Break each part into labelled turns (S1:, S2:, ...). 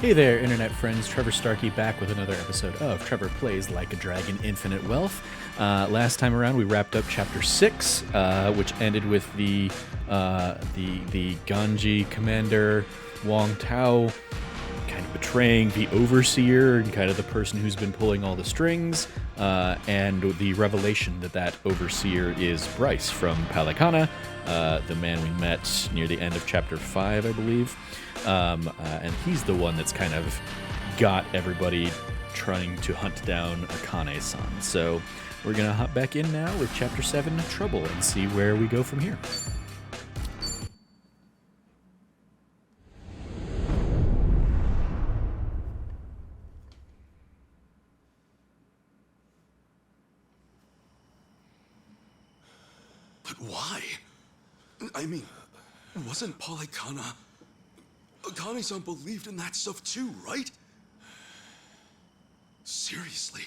S1: Hey there, internet friends. Trevor Starkey back with another episode of Trevor Plays Like a Dragon Infinite Wealth. Last time around, we wrapped up Chapter 6, which ended with the Ganji commander, Wong Tao, kind of betraying the Overseer and kind of the person who's been pulling all the strings, and the revelation that Overseer is Bryce from Palikana, the man we met near the end of Chapter 5, I believe. And he's the one that's kind of got everybody trying to hunt down Akane-san. So we're going to hop back in now with Chapter 7, Trouble, and see where we go from here.
S2: But why? I mean, wasn't Palikana... Akane-san believed in that stuff too, right? Seriously,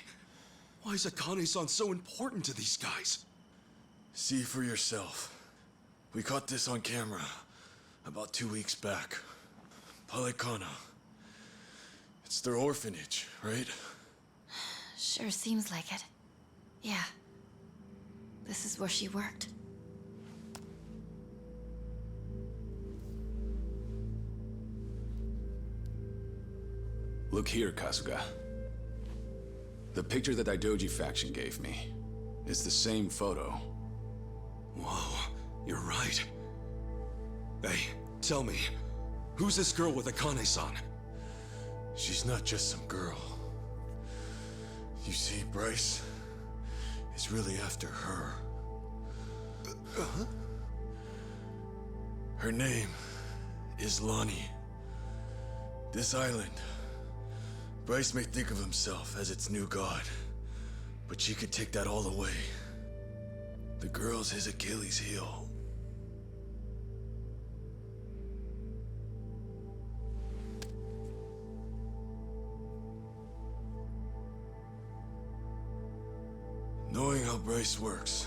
S2: why is Akane-san so important to these guys?
S3: See for yourself. We caught this on camera about 2 weeks back. Palikana. It's their orphanage, right?
S4: Sure seems like it. Yeah. This is where she worked.
S2: Look here, Kasuga. The picture that Daidoji faction gave me is the same photo. Whoa, you're right. Hey, tell me, who's this girl with Akane-san?
S3: She's not just some girl. You see, Bryce is really after her. Her name is Lonnie. This island, Bryce may think of himself as its new god, but she could take that all away. The girl's his Achilles heel. Knowing how Bryce works,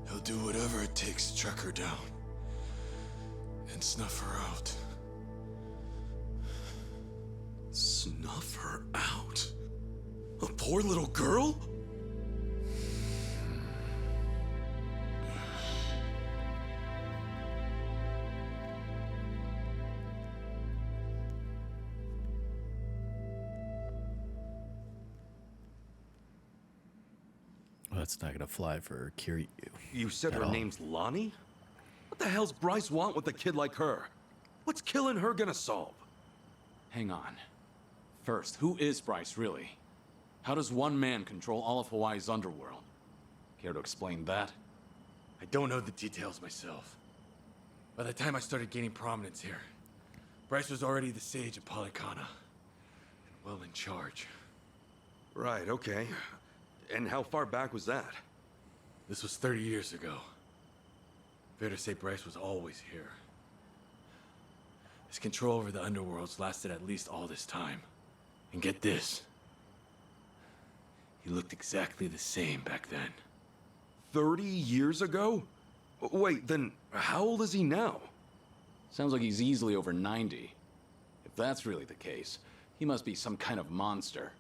S3: he'll do whatever it takes to track her down and snuff her out.
S2: Snuff her out? A poor little girl?
S1: Well, that's not going to fly for Kiryu.
S5: You said
S1: At
S5: her
S1: all.
S5: name's Lonnie? What the hell's Bryce want with a kid like her? What's killing her gonna solve?
S6: Hang on. First, who is Bryce, really? How does one man control all of Hawaii's underworld? Care to explain that?
S3: I don't know the details myself. By the time I started gaining prominence here, Bryce was already the sage of Palikana, and well in charge.
S5: Right, okay. And how far back was that?
S3: This was 30 years ago. Fair to say Bryce was always here. His control over the underworlds lasted at least all this time. And get this. He looked exactly the same back then.
S5: 30 years ago? Wait, then how old is he now?
S6: Sounds like he's easily over 90. If that's really the case, he must be some kind of monster.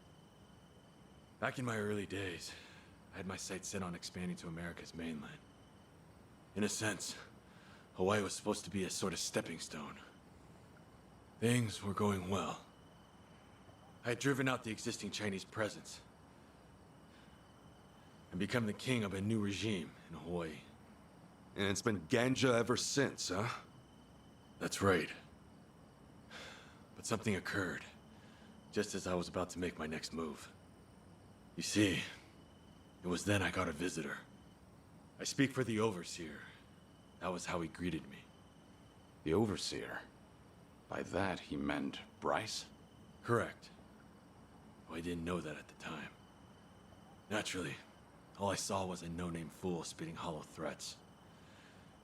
S3: Back in my early days, I had my sights set on expanding to America's mainland. In a sense, Hawaii was supposed to be a sort of stepping stone. Things were going well. I had driven out the existing Chinese presence and become the king of a new regime in Hawaii.
S5: And it's been ganja ever since, huh?
S3: That's right. But something occurred, just as I was about to make my next move. You see, it was then I got a visitor. I speak for the Overseer. That was how he greeted me.
S6: The Overseer? By that, he meant Bryce?
S3: Correct. Well, I didn't know that at the time. Naturally, all I saw was a no-name fool spitting hollow threats.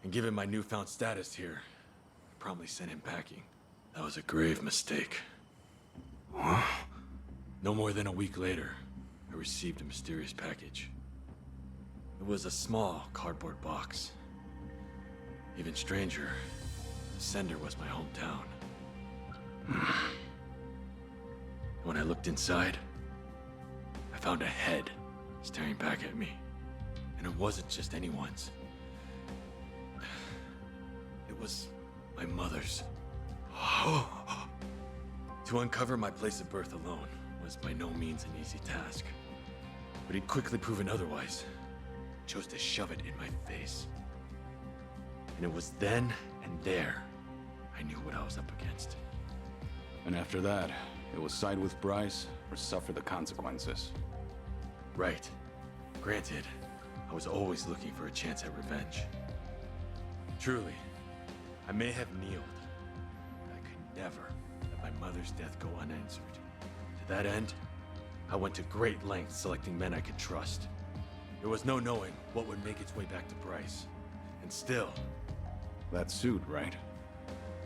S3: And given my newfound status here, I promptly sent him packing. That was a grave mistake. No more than a week later, I received a mysterious package. It was a small cardboard box. Even stranger, the sender was my hometown. when I looked inside, I found a head staring back at me. And it wasn't just anyone's. It was my mother's. To uncover my place of birth alone was by no means an easy task. But he'd quickly proven otherwise. Chose to shove it in my face. And it was then and there I knew what I was up against.
S6: And after that, it was side with Bryce or suffer the consequences.
S3: Right. Granted, I was always looking for a chance at revenge. Truly, I may have kneeled, but I could never let my mother's death go unanswered. To that end, I went to great lengths selecting men I could trust. There was no knowing what would make its way back to Bryce. And still...
S6: That suit, right?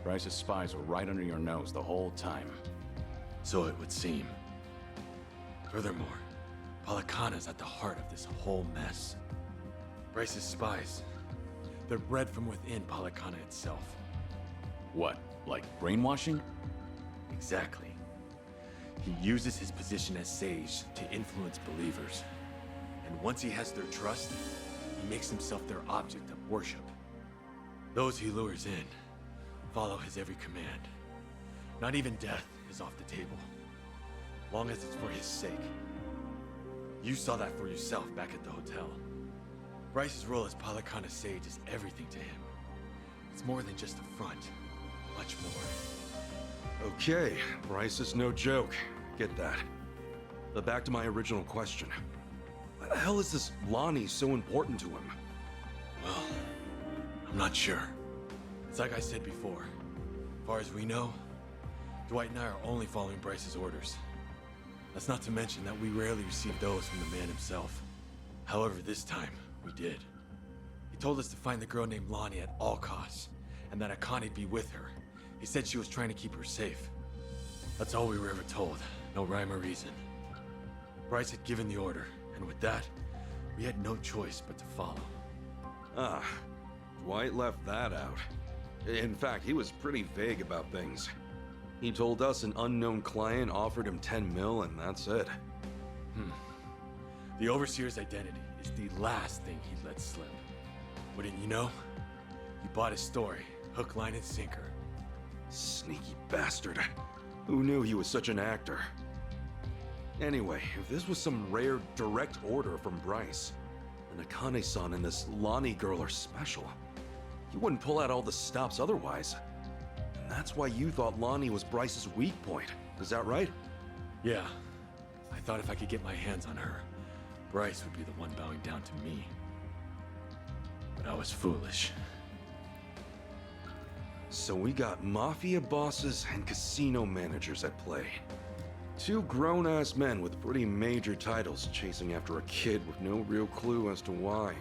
S6: Bryce's spies were right under your nose the whole time.
S3: So it would seem. Furthermore, Palakana's at the heart of this whole mess. Bryce's spies, they're bred from within Palakana itself.
S6: What, like brainwashing?
S3: Exactly. He uses his position as sage to influence believers. And once he has their trust, he makes himself their object of worship. Those he lures in follow his every command. Not even death is off the table, long as it's for his sake. You saw that for yourself back at the hotel. Bryce's role as Palakana's sage is everything to him. It's more than just a front, much more.
S5: Okay, Bryce is no joke. Get that. But back to my original question. Why the hell is this Lonnie so important to him?
S3: Well, I'm not sure. It's like I said before. As far as we know, Dwight and I are only following Bryce's orders. That's not to mention that we rarely receive those from the man himself. However, this time, we did. He told us to find the girl named Lonnie at all costs, and that Akane'd be with her. He said she was trying to keep her safe. That's all we were ever told. No rhyme or reason. Bryce had given the order, and with that, we had no choice but to follow.
S5: Ah, Dwight left that out. In fact, he was pretty vague about things. He told us an unknown client offered him 10 mil, and that's it.
S3: The Overseer's identity is the last thing he let slip. Wouldn't you know? He bought his story, hook, line, and sinker.
S5: Sneaky bastard. Who knew he was such an actor? Anyway, if this was some rare direct order from Bryce, then Akane-san and this Lonnie girl are special. He wouldn't pull out all the stops otherwise. And that's why you thought Lonnie was Bryce's weak point. Is that right?
S3: Yeah. I thought if I could get my hands on her, Bryce would be the one bowing down to me. But I was foolish.
S5: So we got mafia bosses and casino managers at play. Two grown-ass men with pretty major titles chasing after a kid with no real clue as to why.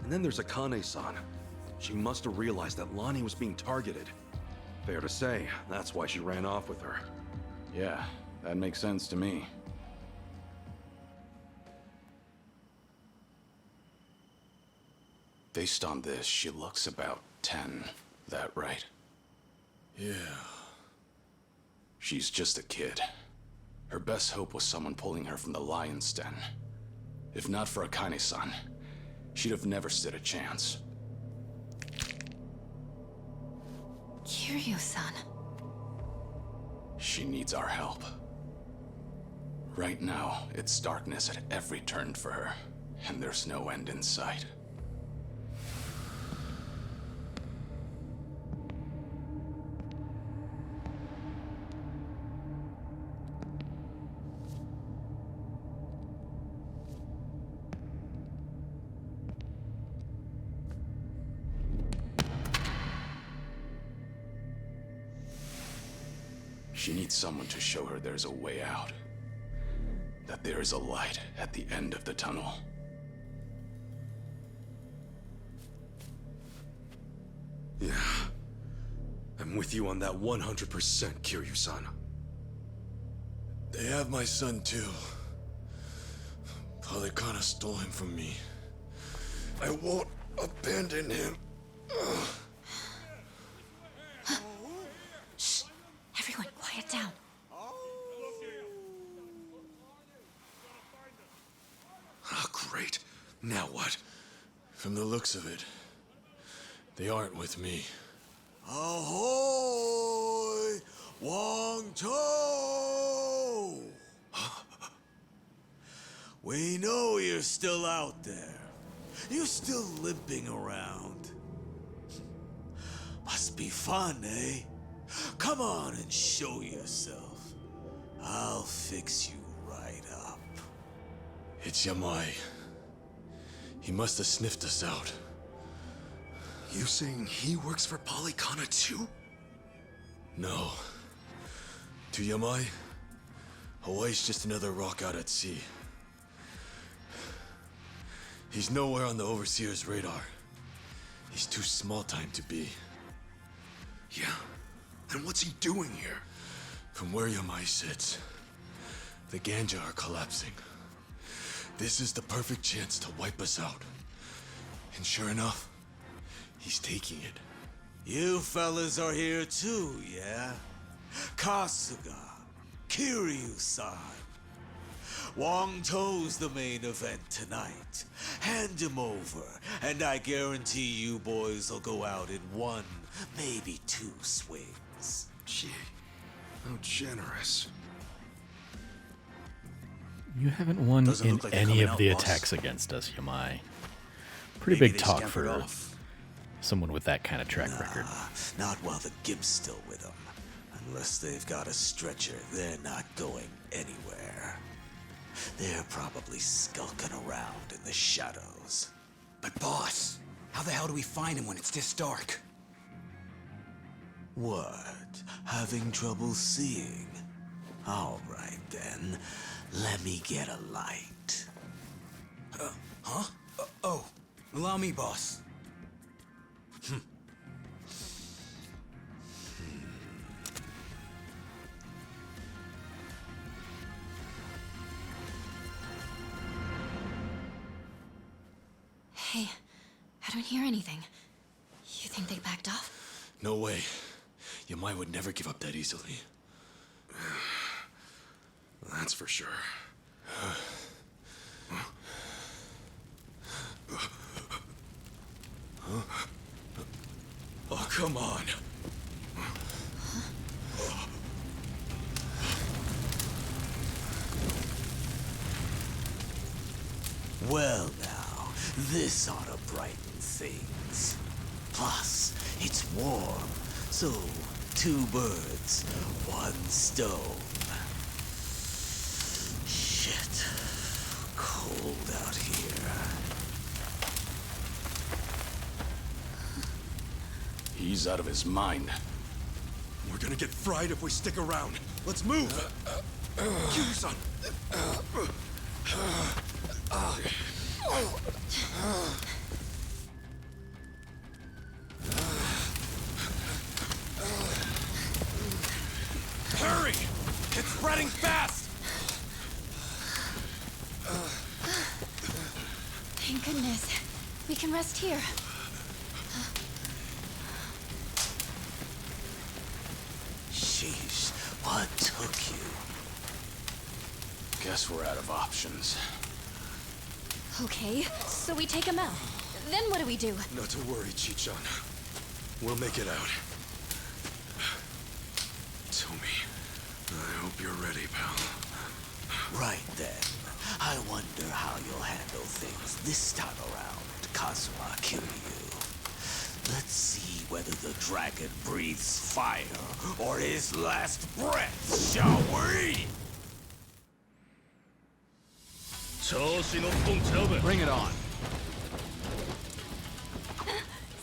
S5: And then there's Akane-san. She must have realized that Lonnie was being targeted. Fair to say, that's why she ran off with her.
S6: Yeah, that makes sense to me.
S2: Based on this, she looks about 10. That right?
S3: Yeah.
S2: She's just a kid. Her best hope was someone pulling her from the lion's den. If not for Akane-san, she'd have never stood a chance.
S4: Kiryu-san.
S2: She needs our help. Right now, it's darkness at every turn for her, and there's no end in sight. She needs someone to show her there's a way out. That there is a light at the end of the tunnel.
S5: Yeah. I'm with you on that 100%, Kiryu-san.
S3: They have my son too. Palakana stole him from me. I won't abandon him.
S4: Shh.
S5: Now what?
S3: From the looks of it, they aren't with me.
S7: Ahoy! Wong To! We know you're still out there. You're still limping around. Must be fun, eh? Come on and show yourself. I'll fix you right up.
S3: It's Yamai. He must have sniffed us out.
S5: You saying he works for Polycana too?
S3: No. To Yamai, Hawaii's just another rock out at sea. He's nowhere on the Overseer's radar. He's too small time to be.
S5: Yeah. Then what's he doing here?
S3: From where Yamai sits, the Ganja are collapsing. This is the perfect chance to wipe us out. And sure enough, he's taking it.
S7: You fellas are here too, yeah? Kasuga, Kiryu-san. Wong To's the main event tonight. Hand him over, and I guarantee you boys will go out in one, maybe two swings.
S5: Gee, how generous.
S1: You haven't won
S7: Doesn't
S1: in
S7: look like they're
S1: any
S7: coming
S1: of
S7: out,
S1: the
S7: boss.
S1: attacks against us, Yamai. Pretty
S7: Maybe
S1: big
S7: they
S1: talk
S7: scampered
S1: for
S7: off.
S1: someone with that kind of track record.
S7: Not while the Gimp's still with them. Unless they've got a stretcher, they're not going anywhere. They're probably skulking around in the shadows.
S8: But boss, how the hell do we find him when it's this dark?
S7: What? Having trouble seeing? All right then. Let me get a light.
S8: Huh? Oh, allow me, boss.
S4: Hey, I don't hear anything. You think they backed off?
S3: No way. Yamai would never give up that easily.
S5: That's for sure.
S3: Oh, come on.
S7: Well now, this ought to brighten things. Plus, it's warm, so 2 birds, 1 stone. Shit, cold out here.
S2: He's out of his mind.
S5: We're gonna get fried if we stick around. Let's move! Kiryu-san!
S3: Hurry! It's spreading fast!
S4: Thank goodness. We can rest here.
S7: Sheesh, what took you?
S2: Guess we're out of options.
S4: Okay, so we take him out. Then what do we do?
S5: Not to worry, Chichan. We'll make it out. Tell me, I hope you're ready, pal.
S7: Right then. I wonder how you'll handle things this time around, Kazuma Kiryu. Let's see whether the dragon breathes fire or his last breath, shall we?
S6: Bring it on.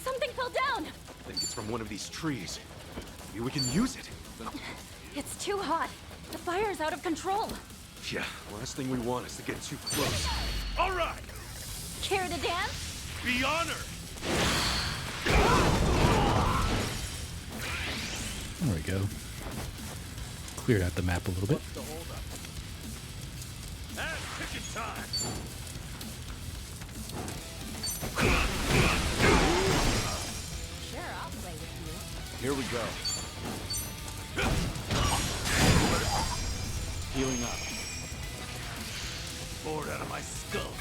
S4: Something fell down!
S5: I think it's from one of these trees. Maybe we can use it.
S4: It's too hot. The fire's out of control.
S5: Yeah, last thing we want is to get too close.
S3: All right!
S4: Care to dance?
S3: Be honored!
S1: There we go. Cleared out the map a little bit.
S3: And ticket time!
S4: Sure, I'll play with
S6: Here we go. Healing up.
S7: Bored out of my skull.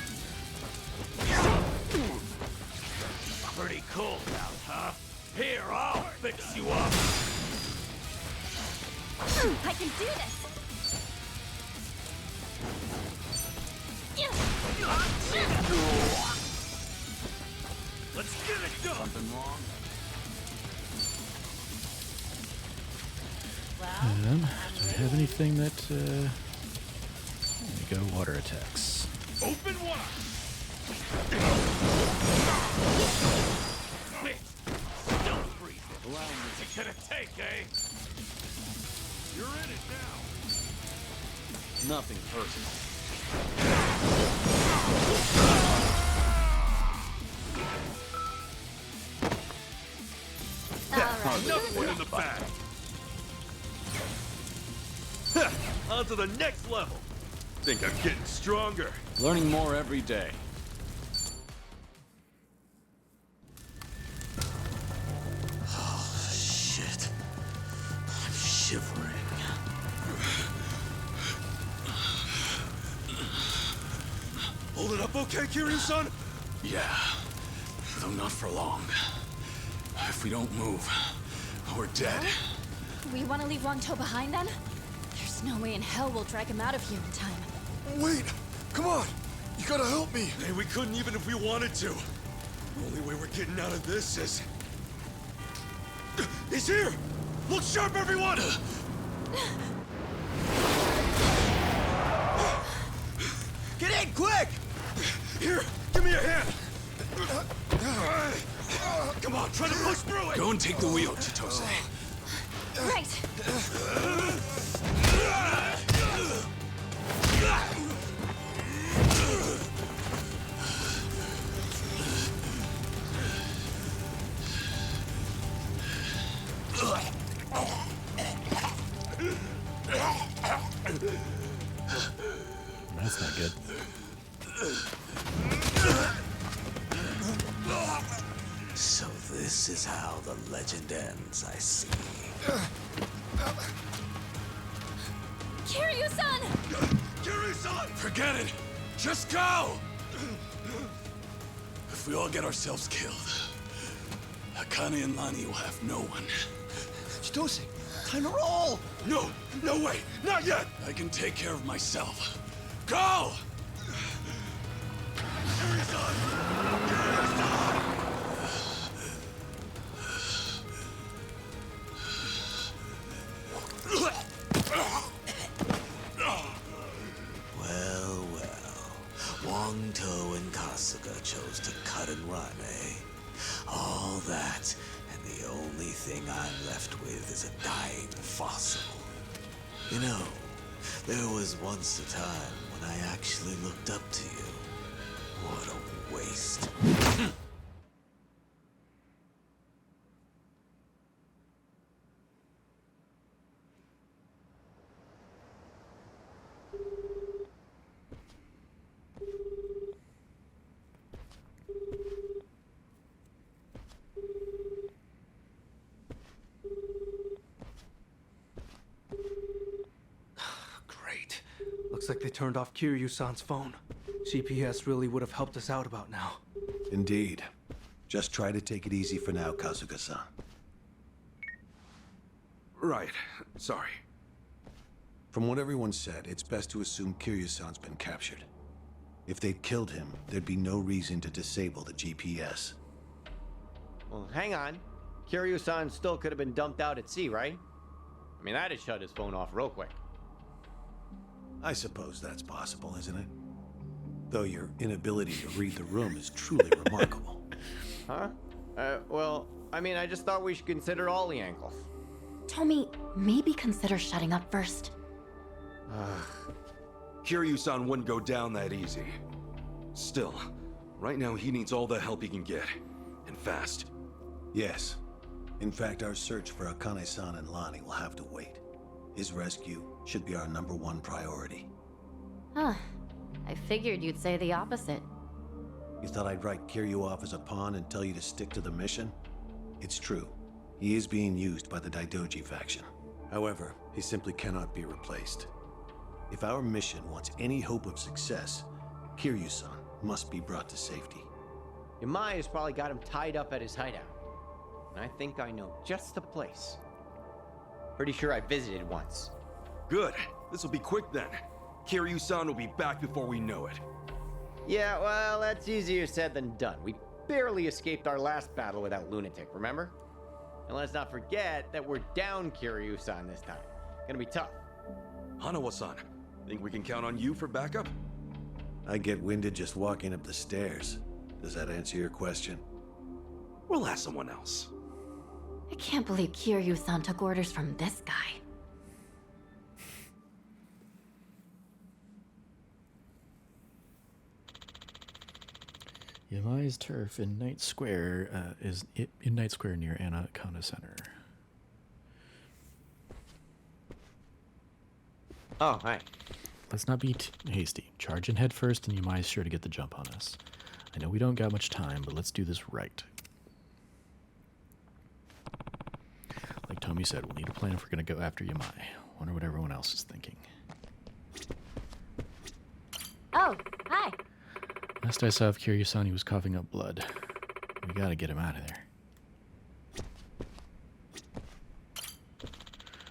S3: Here, I'll fix you up!
S4: I can do this!
S3: Let's get it done!
S6: Something wrong?
S1: Don't have anything that, there we go, water attacks.
S3: Open wide! Still freezing. What's it gonna take, eh? You're in it now.
S6: Nothing personal.
S3: Another one in the back.
S5: On to the next level. Think I'm getting stronger.
S6: Learning more every day.
S7: Shit. I'm shivering.
S5: Hold it up okay, Kiryu-san?
S2: Yeah, though not for long. If we don't move, we're dead.
S4: We want to leave Wangto behind then? There's no way in hell we'll drag him out of here in time.
S5: Wait! Come on! You gotta help me! Hey, we couldn't even if we wanted to. The only way we're getting out of this is... He's here! Look sharp, everyone! Get in, quick! Here, give me a hand! Come on, try to push through it!
S2: Go and take the wheel, Chitose.
S4: Right!
S1: That's not good.
S7: So this is how the legend ends, I see.
S4: Kiryu-san!
S5: Kiryu-san!
S2: Forget it! Just go! If we all get ourselves killed, Akane and Lani will have no one.
S5: Chitose, time to roll! No, no way, not yet!
S2: I can take care of myself. Go!
S7: Well, well. Wangto and Kasuga chose to cut and run, eh? All that, and the only thing I'm left with is a dying fossil. You know, there was once a time when I actually looked up to you. What a waste.
S9: Great. Looks like they turned off Kiryu-san's phone. GPS really would have helped us out about now.
S10: Indeed. Just try to take it easy for now, Kasuga-san.
S5: Right, sorry.
S10: From what everyone said, it's best to assume Kiryu-san's been captured. If they'd killed him, there'd be no reason to disable the GPS.
S11: Well, hang on. Kiryu-san still could have been dumped out at sea, right? I mean, that'd shut his phone off real quick.
S10: I suppose that's possible, isn't it? Though your inability to read the room is truly remarkable.
S11: Huh? Well, I mean, I just thought we should consider all the angles.
S4: Tommy, maybe consider shutting up first.
S5: Kiryu-san wouldn't go down that easy. Still, right now he needs all the help he can get. And fast.
S10: Yes. In fact, our search for Akane-san and Lani will have to wait. His rescue should be our #1 priority.
S4: Huh. I figured you'd say the opposite.
S10: You thought I'd write Kiryu off as a pawn and tell you to stick to the mission? It's true. He is being used by the Daidoji faction. However, he simply cannot be replaced. If our mission wants any hope of success, Kiryu-san must be brought to safety.
S11: Yamai has probably got him tied up at his hideout. and I think I know just the place. Pretty sure I visited once.
S5: Good. This will be quick then. Kiryu-san will be back before we know it.
S11: Yeah, well, that's easier said than done. We barely escaped our last battle without Lunatic, remember? And let's not forget that we're down Kiryu-san this time. Gonna be tough.
S5: Hanawa-san, think we can count on you for backup?
S10: I get winded just walking up the stairs. Does that answer your question?
S5: We'll ask someone else.
S4: I can't believe Kiryu-san took orders from this guy.
S1: Yamai's turf in Night Square is in Night Square near Anakana Center.
S11: Oh, hi.
S1: Let's not be hasty. Charge in head first, and Yamai's sure to get the jump on us. I know we don't got much time, but let's do this right. Like Tommy said, we'll need a plan if we're going to go after Yamai. Wonder what everyone else is thinking.
S4: Oh, hi.
S1: Last I saw of Kiryu-san, he was coughing up blood. We gotta get him out of there.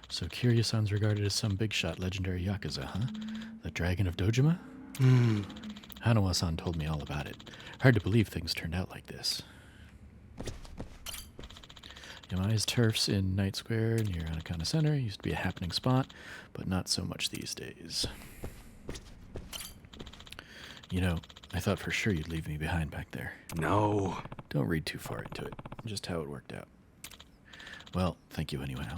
S1: So Kiryu-san's regarded as some big-shot legendary Yakuza, huh? The Dragon of Dojima? Hanawa-san told me all about it. Hard to believe things turned out like this. Yamai's turfs in Night Square near Anakana Center used to be a happening spot, but not so much these days. You know, I thought for sure you'd leave me behind back there.
S5: No.
S1: Don't read too far into it. Just how it worked out. Well, thank you anyhow.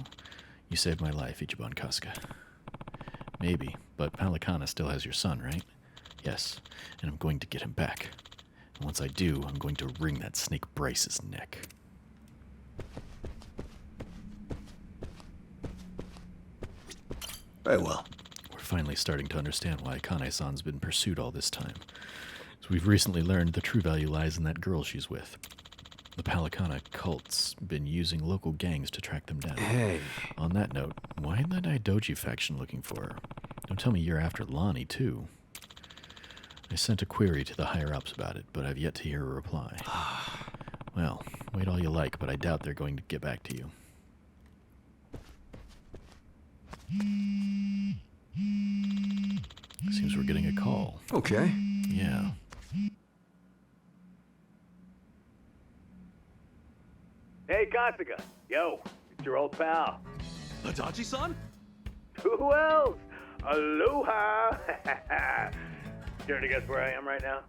S1: You saved my life, Ichiban Kasuga. Maybe, but Palikana still has your son, right? Yes, and I'm going to get him back. And once I do, I'm going to wring that snake Bryce's neck.
S10: Very well.
S1: We're finally starting to understand why Akane-san's been pursued all this time. So we've recently learned the true value lies in that girl she's with. The Palikana cult's been using local gangs to track them down.
S5: Hey.
S1: On that note, why isn't that Daidoji faction looking for her? Don't tell me you're after Lonnie, too. I sent a query to the higher-ups about it, but I've yet to hear a reply. Well, wait all you like, but I doubt they're going to get back to you. Seems we're getting a call.
S5: Okay.
S1: Yeah.
S12: Hey, Kasuga. Yo, it's your old pal.
S5: Adachi-san?
S12: Who else? Aloha! Care to guess where I am right now?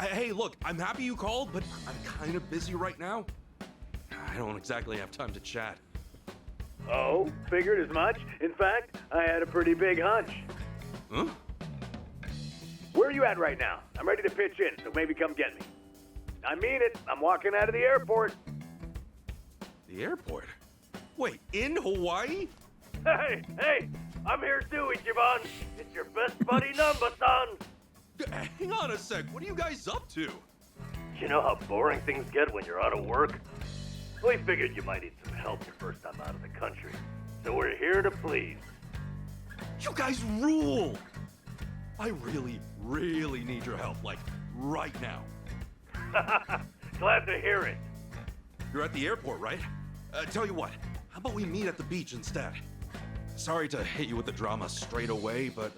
S5: Hey, look, I'm happy you called, but I'm kind of busy right now. I don't exactly have time to chat.
S12: Oh, figured as much. In fact, I had a pretty big hunch.
S5: Huh?
S12: Where are you at right now? I'm ready to pitch in, so maybe come get me. I mean it. I'm walking out of the airport.
S5: The airport? Wait, in Hawaii?
S12: Hey, I'm here too, Ichiban. It's your best buddy number, son.
S5: Hang on a sec, what are you guys up to?
S12: You know how boring things get when you're out of work? We figured you might need some help your first time out of the country. So we're here to please.
S5: You guys rule! I really, really need your help, like, right now.
S12: Glad to hear it.
S5: You're at the airport, right? Tell you what, how about we meet at the beach instead? Sorry to hit you with the drama straight away, but,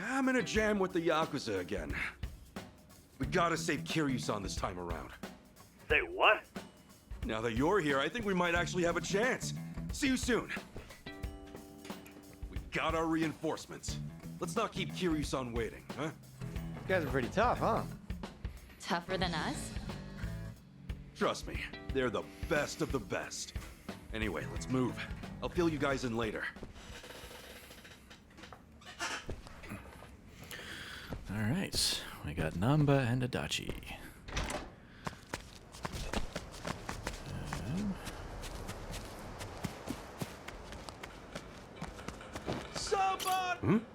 S5: I'm in a jam with the Yakuza again. We gotta save Kiryu-san this time around.
S12: Say what?
S5: Now that you're here, I think we might actually have a chance. See you soon. We got our reinforcements. Let's not keep Kiryu-san waiting, huh?
S11: You guys are pretty tough, huh?
S4: Tougher than us?
S5: Trust me, they're the best of the best. Anyway, let's move. I'll fill you guys in later.
S1: All right, we got Namba and Adachi.
S5: Someone!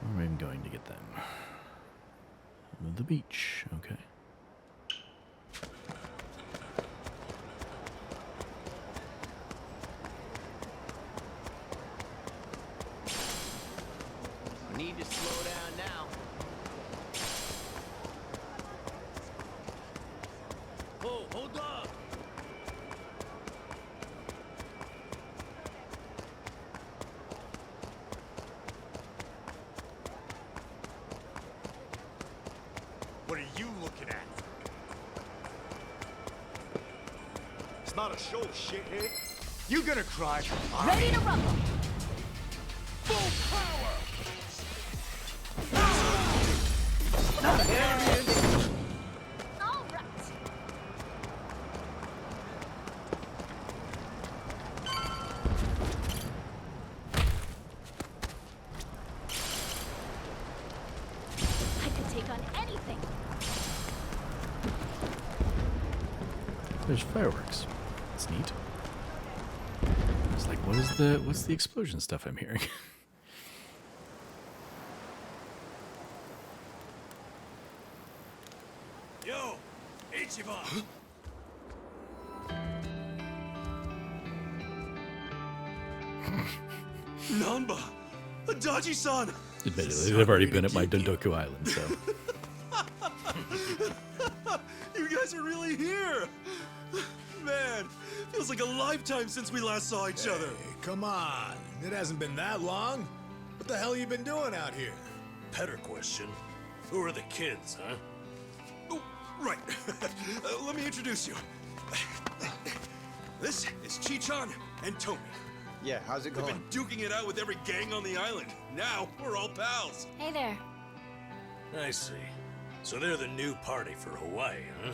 S1: Where am I going to get them? The beach, okay.
S11: Need to slow
S13: What are you looking at? It's not a show, shithead. You gonna cry?
S14: Ready to rumble.
S13: Full power!
S14: All right. I could take on anything.
S1: There's fireworks. That's neat. It's like, what's the explosion stuff I'm hearing?
S13: Yo, Ichiban!
S5: Nanba! Adachi-san!
S1: Admittedly, they've already been at my Dondoku Island, so.
S5: You guys are really here! Man, feels like a lifetime since we last saw each other.
S13: Hey, come on. It hasn't been that long. What the hell you been doing out here?
S15: Better question. Who are the kids, huh?
S5: Oh, right. Let me introduce you. This is Chi-chan and Tomi.
S11: Yeah, how's it
S5: We've
S11: going?
S5: been duking it out with every gang on the island. Now, we're all pals.
S4: Hey there.
S15: I see. So they're the new party for Hawaii, huh?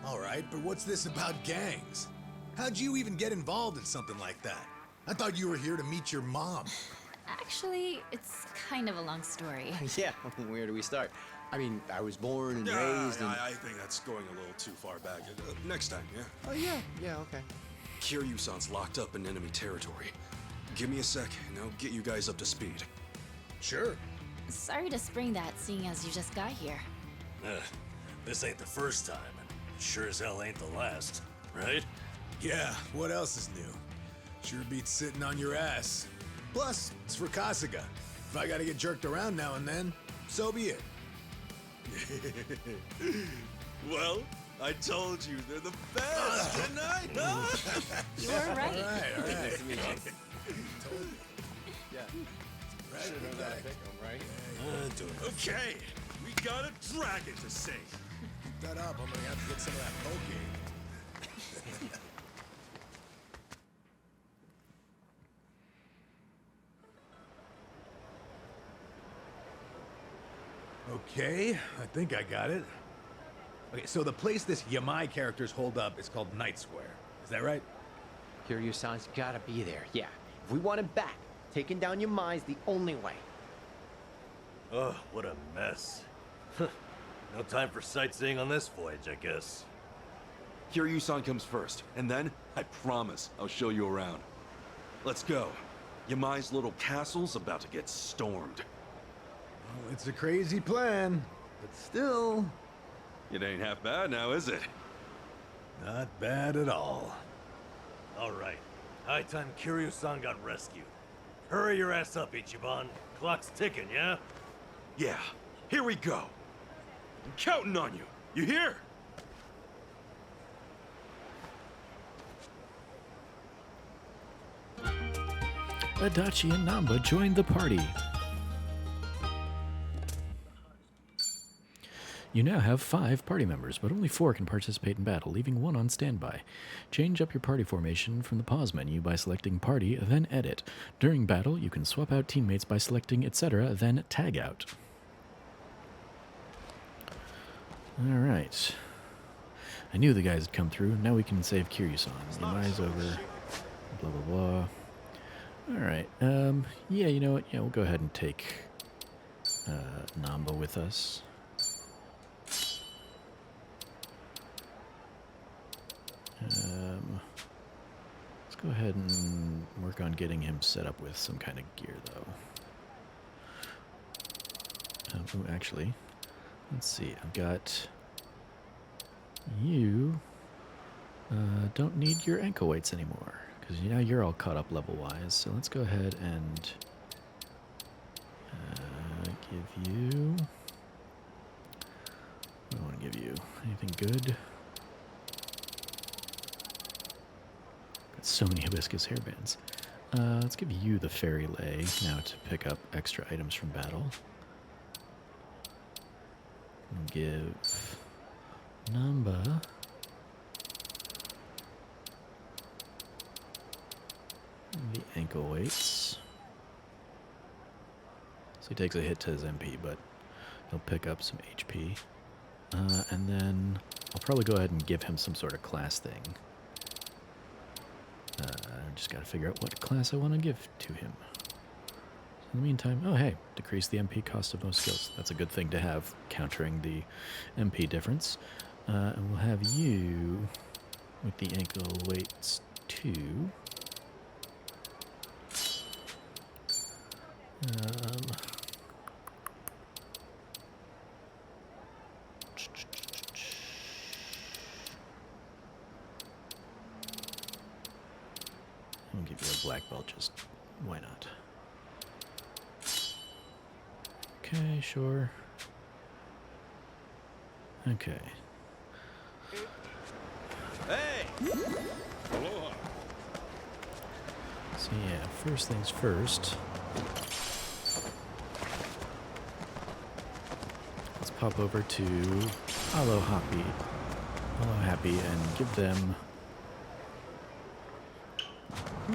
S13: All right, but what's this about gangs? How'd you even get involved in something like that? I thought you were here to meet your mom.
S4: Actually, it's kind of a long story.
S11: Yeah, where do we start? I mean, I was born and raised in...
S5: I think that's going a little too far back. Next time, yeah?
S11: Oh, yeah, okay.
S5: Kiryu-san's locked up in enemy territory. Give me a sec, and I'll get you guys up to speed.
S13: Sure.
S4: Sorry to spring that, seeing as you just got here.
S15: This ain't the first time, and sure as hell ain't the last, right?
S13: Yeah, what else is new? Sure beats sitting on your ass. Plus, it's for Kasuga. If I gotta get jerked around now and then, so be it.
S5: Well, I told you, they're the best, didn't I? Huh?
S4: You were right.
S13: All right.
S11: Nice to meet you.
S13: Told you.
S11: Yeah.
S13: Right,
S11: Should've known how to pick 'em, right?
S5: Okay, we got a dragon to save.
S13: Keep that up. I'm gonna have to get some of that poke. Okay, I think I got it. Okay, so the place this Yamai characters hold up is called Night Square. Is that right?
S11: Kiryu-san's gotta be there, yeah. If we want him back, taking down Yamai's the only way.
S15: Ugh, what a mess. No time for sightseeing on this voyage, I guess.
S5: Kiryu-san comes first, and then, I promise, I'll show you around. Let's go. Yamai's little castle's about to get stormed.
S13: Well, it's a crazy plan, but still...
S5: It ain't half bad now, is it?
S13: Not bad at all.
S15: All right. High time Kiryu-san got rescued. Hurry your ass up, Ichiban. Clock's ticking, yeah?
S5: Yeah, here we go. I'm counting on you. You hear?
S1: Adachi and Namba joined the party. You now have 5 party members, but only 4 can participate in battle, leaving 1 on standby. Change up your party formation from the pause menu by selecting Party, then Edit. During battle, you can swap out teammates by selecting Etc., then Tag Out. Alright. I knew the guys had come through. Now we can save Kiryu-san. Yamai's over. Blah, blah, blah. Alright. Yeah, you know what? Yeah, we'll go ahead and take Namba with us. Let's go ahead and work on getting him set up with some kind of gear, though. Oh, actually, let's see. I've got you. Don't need your ankle weights anymore because now you're all caught up level-wise. So let's go ahead and give you. What do I want to give you? Anything good? So many hibiscus hairbands. Let's give you the fairy lay now to pick up extra items from battle. give Namba the ankle weights. So he takes a hit to his MP, but he'll pick up some HP. And then I'll probably go ahead and give him some sort of class thing. I just gotta figure out what class I want to give to him. So in the meantime, oh hey, decrease the MP cost of most skills. That's a good thing to have, countering the MP difference. And we'll have you with the ankle weights 2. I'll give you a black belt, just why not? Okay, sure. Okay.
S7: Hey! Aloha.
S1: So yeah, first things first. Let's pop over to Aloha Happy and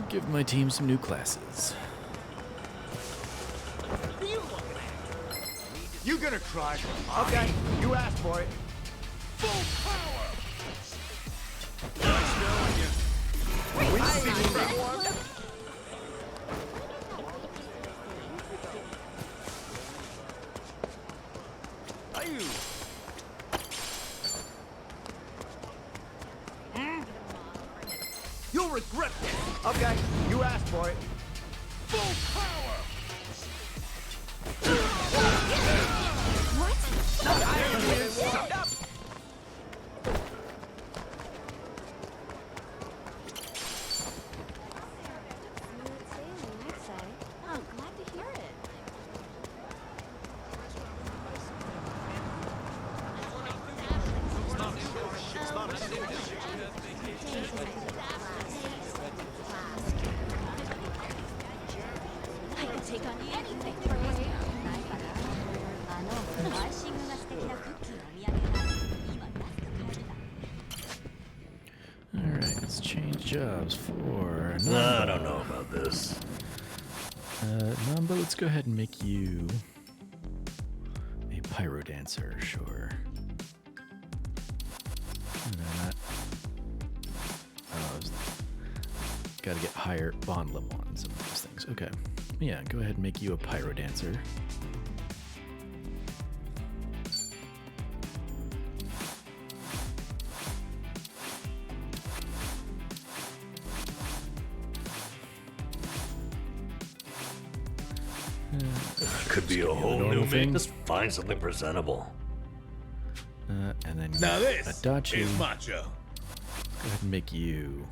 S1: give my team some new classes.
S11: You gonna cry? Okay, you asked for it.
S7: Full power!
S11: You'll regret this. Okay, you asked for it.
S7: Full power!
S14: What?
S11: Stop!
S14: Oh, glad to hear it. I could take on anything for you.
S1: Alright, let's change jobs for
S15: I
S1: Namba.
S15: don't know about this.
S1: Namba, let's go ahead and make you a pyro dancer, sure. And then that. Gotta get higher bond level on some of those things. Okay. Yeah, go ahead and make you a pyro dancer.
S15: Could be a whole new thing. Just find something presentable.
S1: And then
S13: Now this
S1: Adachi.
S13: is macho.
S1: Go ahead and make you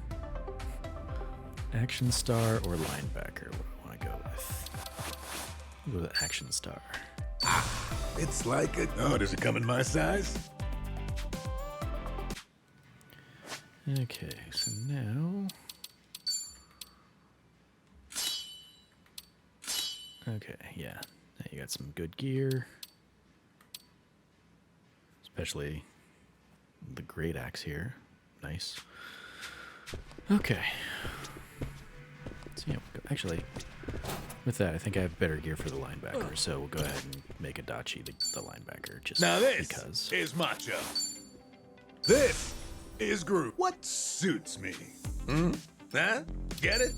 S1: action star or linebacker. What do I want to go with? Go with action star.
S13: It's like a... Oh, does it come in my size?
S1: Okay, so now... Okay, yeah. Now you got some good gear. Especially the great axe here. Nice. Okay. So yeah, actually, with that, I think I have better gear for the linebacker, so we'll go ahead and make Adachi the linebacker, just
S13: Now this
S1: because.
S13: is macho. This is Groot. What suits me? Huh? Get it?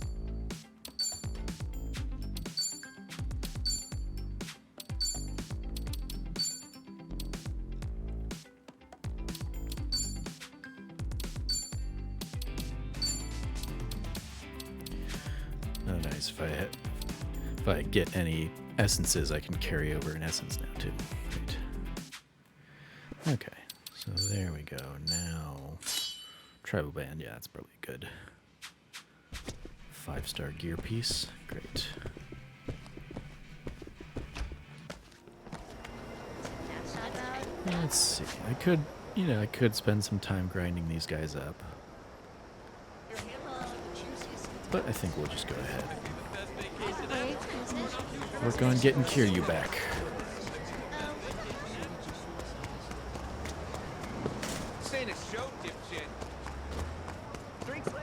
S1: Oh, nice. If I get any essences, I can carry over an essence now too. Great. Okay, so there we go. Now, tribal band. Yeah, that's probably good. 5-star gear piece. Great. Let's see. I could spend some time grinding these guys up. But I think we'll just go ahead and work on getting Kiryu back.
S16: ain't a show, dipshit. Drinks later.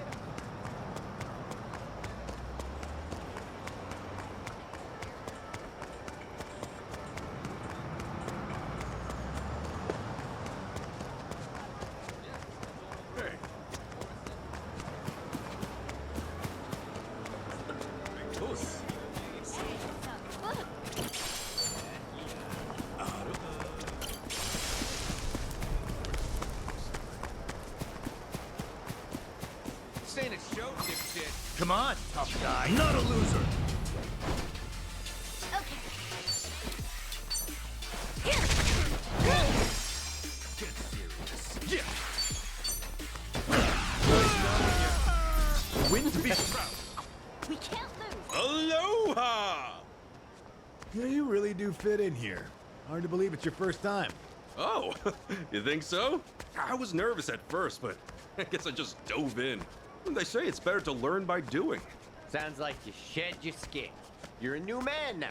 S16: This ain't a show, dipshit.
S15: Come on, tough guy. Not a loser. Get serious. Yeah. Win to be proud.
S14: We can't lose.
S13: Aloha! Yeah, you really do fit in here. Hard to believe it's your first time.
S5: Oh, you think so? I was nervous at first, but I guess I just dove in. They say it's better to learn by doing.
S11: Sounds like you shed your skin. You're a new man now.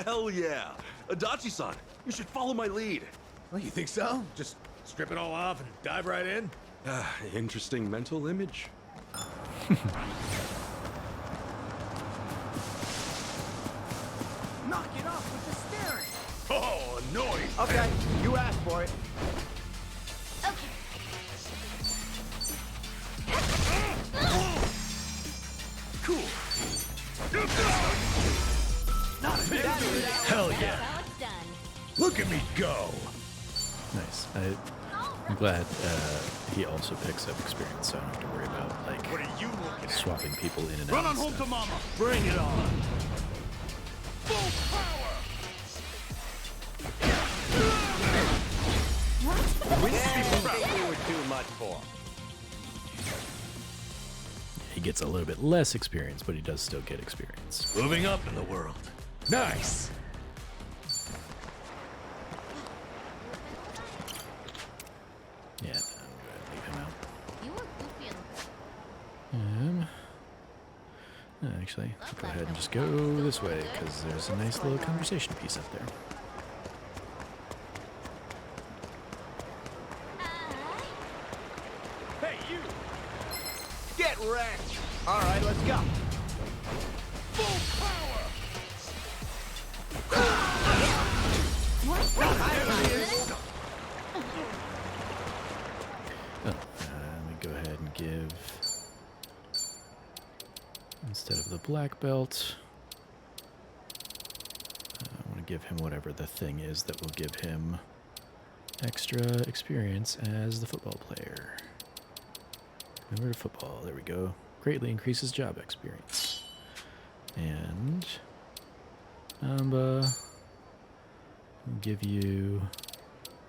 S5: Hell yeah. Adachi-san, you should follow my lead.
S13: Well, you think so? Just strip it all off and dive right in?
S5: Interesting mental image.
S16: Knock it off with the staring.
S13: Oh, annoying.
S11: Okay, you asked for it.
S15: Cool. Hell yeah.
S14: Well, it's done.
S13: Look at me go.
S1: Nice. I'm glad he also picks up experience, so I don't have to worry about like
S15: What are you looking at?
S1: swapping people in and out.
S15: Run on
S1: and
S15: home to
S1: stuff.
S15: mama. Bring it on. Full power.
S11: I think we were too much for him.
S1: He gets a little bit less experience, but he does still get experience.
S15: Moving up in the world.
S13: Nice.
S1: Yeah, I'm gonna leave him out.
S14: You were goofy in
S1: Actually, I'll go ahead and just go this way, because there's a nice little conversation piece up there.
S16: Hey, you!
S11: Get wrecked! All right, let's go.
S16: Full power!
S1: Let me go ahead and give, instead of the black belt, I want to give him whatever the thing is that will give him extra experience as the football player. Remember football, there we go. Greatly increases job experience. And we'll give you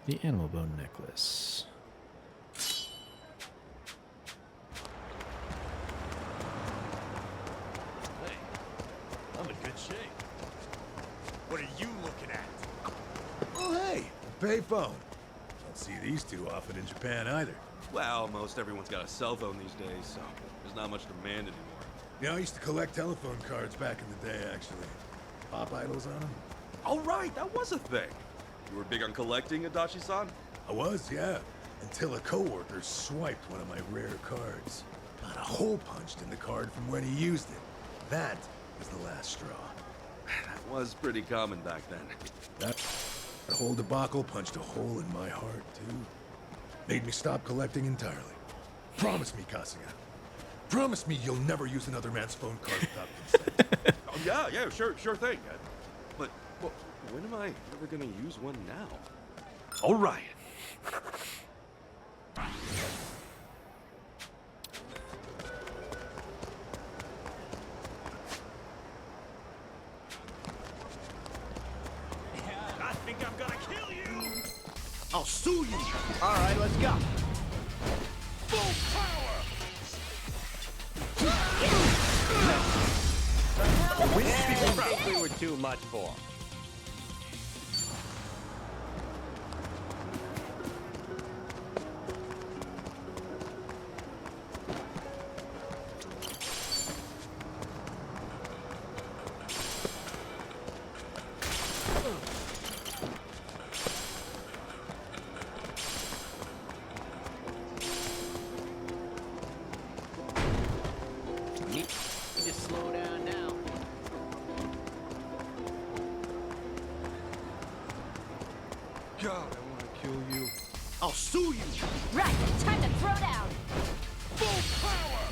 S1: the animal bone necklace.
S15: Hey, I'm in good shape. What are you looking at?
S13: Oh, hey, a payphone. Don't see these too often in Japan either.
S5: Well, most everyone's got a cell phone these days, so there's not much demand anymore.
S13: You know, I used to collect telephone cards back in the day, actually. Pop idols on them.
S5: All right, that was a thing. You were big on collecting, Adachi-san?
S13: I was, yeah. Until a coworker swiped one of my rare cards. Got a hole punched in the card from when he used it. That was the last straw.
S5: That was pretty common back then.
S13: That whole debacle punched a hole in my heart, too. Made me stop collecting entirely. Promise me, Kasuga. Promise me you'll never use another man's phone card without consent.
S5: Oh, yeah, sure thing. But when am I ever gonna use one now? All right.
S15: I think I'm gonna kill you.
S16: I'll sue you!
S11: All right, let's go.
S16: Full power!
S11: I think we were too much for him.
S5: I'll sue you!
S14: Right, time to throw down.
S15: Full power!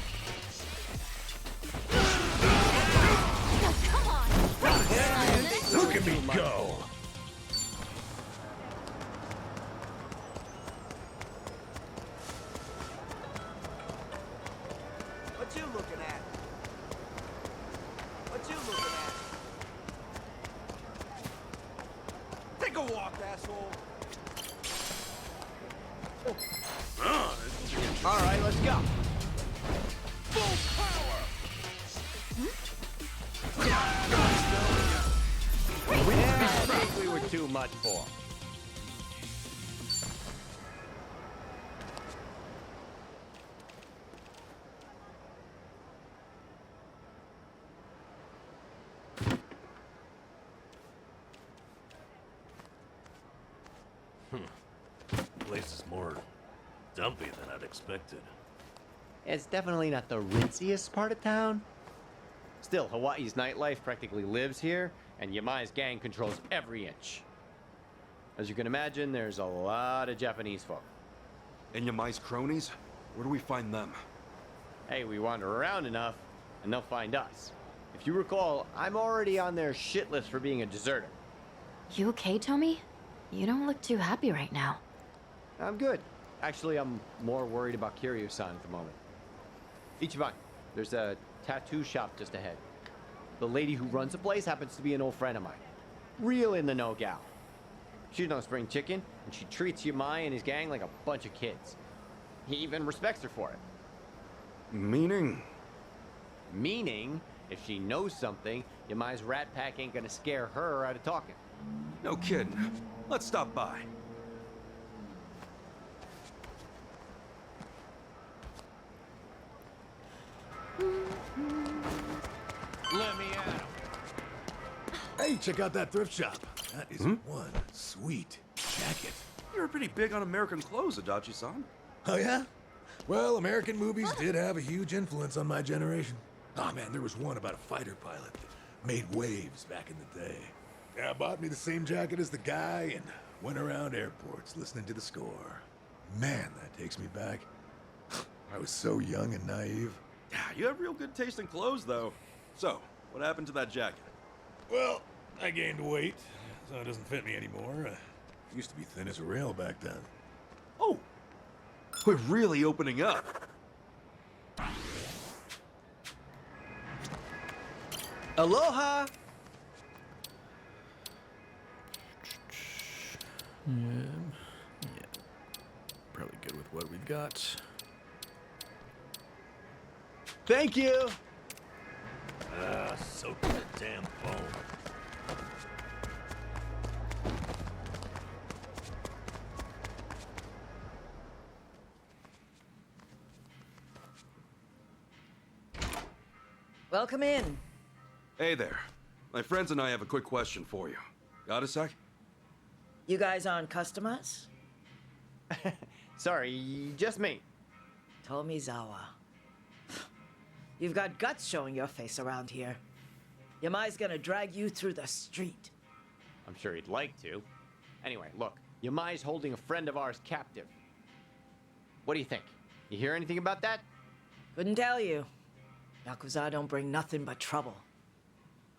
S14: Come on.
S13: Look at me go!
S16: What you looking at? What you looking at? Take a walk, asshole.
S11: All right, let's go.
S15: Full power!
S11: Yeah, I think we were too much for.
S15: Place is more dumpy than I'd expected.
S11: It's definitely not the ritziest part of town. Still, Hawaii's nightlife practically lives here, and Yamai's gang controls every inch. As you can imagine, there's a lot of Japanese folk.
S5: And Yamai's cronies? Where do we find them?
S11: Hey, we wander around enough, and they'll find us. If you recall, I'm already on their shit list for being a deserter.
S4: You okay, Tommy? You don't look too happy right now.
S11: I'm good. Actually, I'm more worried about Kiryu-san at the moment. Ichiban, there's a tattoo shop just ahead. The lady who runs the place happens to be an old friend of mine. Real in the know gal. She's no spring chicken, and she treats Yamai and his gang like a bunch of kids. He even respects her for it.
S5: Meaning?
S11: Meaning, if she knows something, Yamai's rat pack ain't gonna scare her out of talking.
S5: No kidding. Let's stop by.
S15: Let me at him.
S13: Hey, check out that thrift shop. That is one sweet jacket.
S5: You're pretty big on American clothes, Adachi-san.
S13: Oh, yeah? Well, American movies did have a huge influence on my generation. Oh, man, there was one about a fighter pilot that made waves back in the day. Yeah, bought me the same jacket as the guy and went around airports listening to the score. Man, that takes me back. I was so young and naive.
S5: Yeah, you have real good taste in clothes, though. So, what happened to that jacket?
S13: Well, I gained weight, so it doesn't fit me anymore. Used to be thin as a rail back then.
S5: Oh, we're really opening up.
S11: Aloha!
S1: Yeah. Probably good with what we've got.
S11: Thank you!
S15: Soak the damn bone.
S17: Welcome in.
S5: Hey there. My friends and I have a quick question for you. Got a sec?
S17: You guys aren't customers?
S11: Sorry, just me.
S17: Tomizawa. You've got guts showing your face around here. Yamai's gonna drag you through the street.
S11: I'm sure he'd like to. Anyway, look, Yamai's holding a friend of ours captive. What do you think? You hear anything about that?
S17: Couldn't tell you. Yakuza don't bring nothing but trouble.